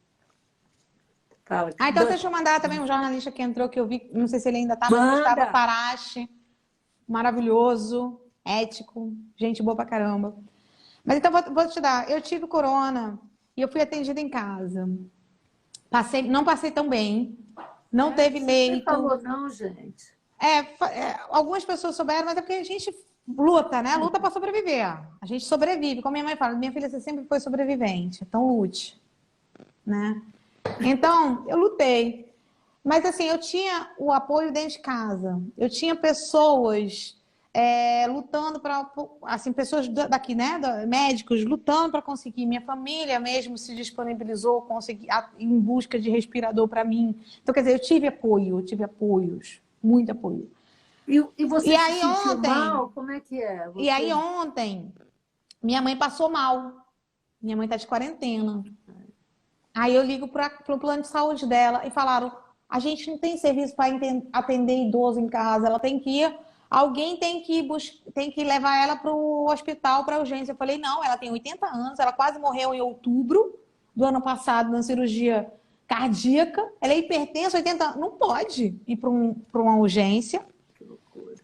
Fala. Então deixa eu mandar também um jornalista que entrou, que eu vi, não sei se ele ainda está, mas Gustavo Parache. Maravilhoso, ético, gente boa pra caramba. Mas então vou te dar. Eu tive corona e eu fui atendida em casa. Não passei tão bem. Não teve leito. Não falou não, gente. Algumas pessoas souberam, mas é porque a gente luta, né? Luta para sobreviver. A gente sobrevive. Como minha mãe fala, minha filha, você sempre foi sobrevivente, então lute, né? Então, eu lutei. Mas, assim, eu tinha o apoio dentro de casa. Eu tinha pessoas lutando para... Assim, pessoas daqui, né? Médicos lutando para conseguir. Minha família mesmo se disponibilizou em busca de respirador para mim. Então, quer dizer, eu tive apoios. Muito apoio. E você E se aí sentiu ontem... mal? Como é que é? E aí ontem, minha mãe passou mal. Minha mãe está de quarentena. Aí eu ligo para o plano de saúde dela e falaram: a gente não tem serviço para atender idoso em casa, ela tem que ir, alguém tem que levar ela para o hospital, para urgência. Eu falei: não, ela tem 80 anos, ela quase morreu em outubro do ano passado na cirurgia cardíaca, ela é hipertensa, 80 anos, não pode ir para uma urgência. Que loucura.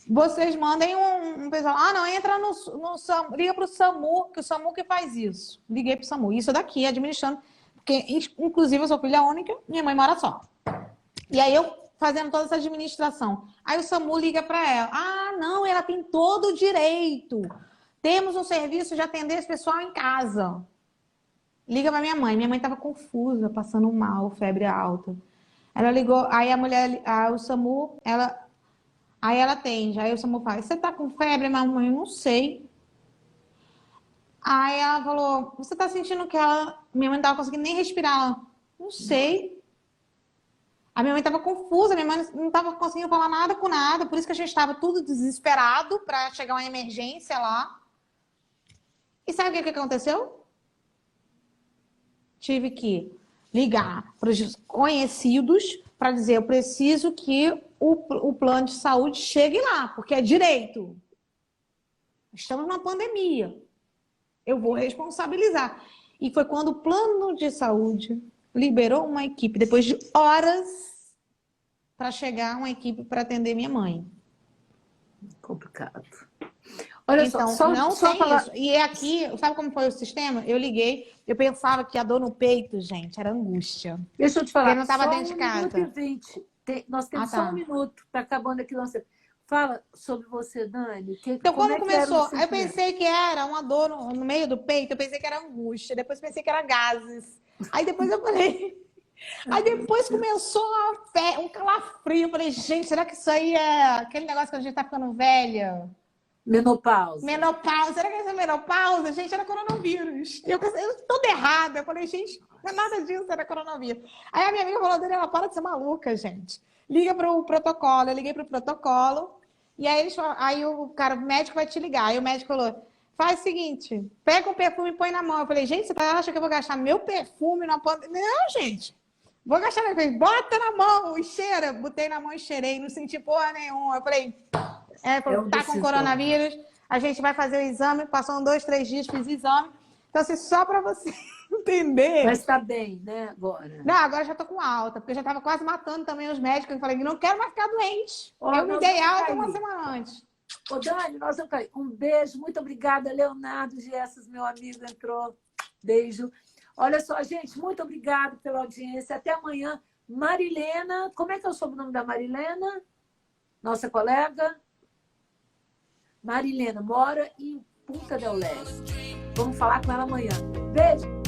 Vocês mandem um pessoal. Ah, não, entra no SAMU, liga para o SAMU, que o SAMU que faz isso. Liguei para o SAMU. Isso daqui, administrando. Porque, inclusive, eu sou filha única, minha mãe mora só. E aí eu fazendo toda essa administração. Aí o SAMU liga para ela. Ah, não, ela tem todo o direito. Temos um serviço de atender esse pessoal em casa. Liga para minha mãe. Minha mãe estava confusa, passando mal, febre alta. Ela ligou, aí a mulher, o SAMU, aí ela atende, aí o SAMU fala: você tá com febre, mamãe? Eu não sei. Aí ela falou: você tá sentindo que minha mãe não tava conseguindo nem respirar? Ela: não sei. A minha mãe tava confusa, minha mãe não tava conseguindo falar nada com nada, por isso que a gente tava tudo desesperado para chegar uma emergência lá. E sabe o que aconteceu? Tive que ligar para os conhecidos para dizer: eu preciso que o plano de saúde chegue lá, porque é direito. Estamos numa pandemia. Eu vou responsabilizar. E foi quando o plano de saúde liberou uma equipe, depois de horas, para chegar uma equipe para atender minha mãe. Complicado. Olha então, não tem isso. E aqui, sabe como foi o sistema? Eu liguei, eu pensava que a dor no peito, gente, era angústia. Deixa eu te falar. Porque não estava dentro de casa. 1 minuto e 20. Nós temos só 1 minuto. Está acabando aqui. Fala sobre você, Dani. Então, como começou? Aí eu pensei que era uma dor no meio do peito, eu pensei que era angústia, depois pensei que era gases. Aí depois eu falei... Aí depois começou um calafrio. Eu falei: gente, será que isso aí é aquele negócio que a gente tá ficando velha? Menopausa. Será que isso é menopausa? Gente, era coronavírus. Eu toda errada. Eu falei: gente, não é nada disso, era coronavírus. Aí a minha amiga falou: Daniela, para de ser maluca, gente. Liga pro protocolo. Eu liguei pro protocolo. E aí o médico vai te ligar. Aí o médico falou: faz o seguinte, pega um perfume e põe na mão. Eu falei: gente, você acha que eu vou gastar meu perfume na pandemia? Não, gente. Vou gastar meu perfume. Bota na mão e cheira. Botei na mão e cheirei. Não senti porra nenhuma. Eu falei: tá com coronavírus. A gente vai fazer o exame. Passou 2, 3 dias, fiz o exame. Então, assim, só para você entender. Mas tá bem, né, agora? Não, agora já tô com alta, porque eu já tava quase matando também os médicos. Eu falei: não quero mais ficar doente. Eu me dei alta uma semana antes. Ô, Dani, nós vamos cair. Um beijo, muito obrigada. Leonardo Gessas, meu amigo, entrou. Beijo. Olha só, gente, muito obrigada pela audiência. Até amanhã. Marilena, como é que é o sobrenome da Marilena? Nossa colega? Marilena mora em Punta del Este. Vamos falar com ela amanhã. Beijo.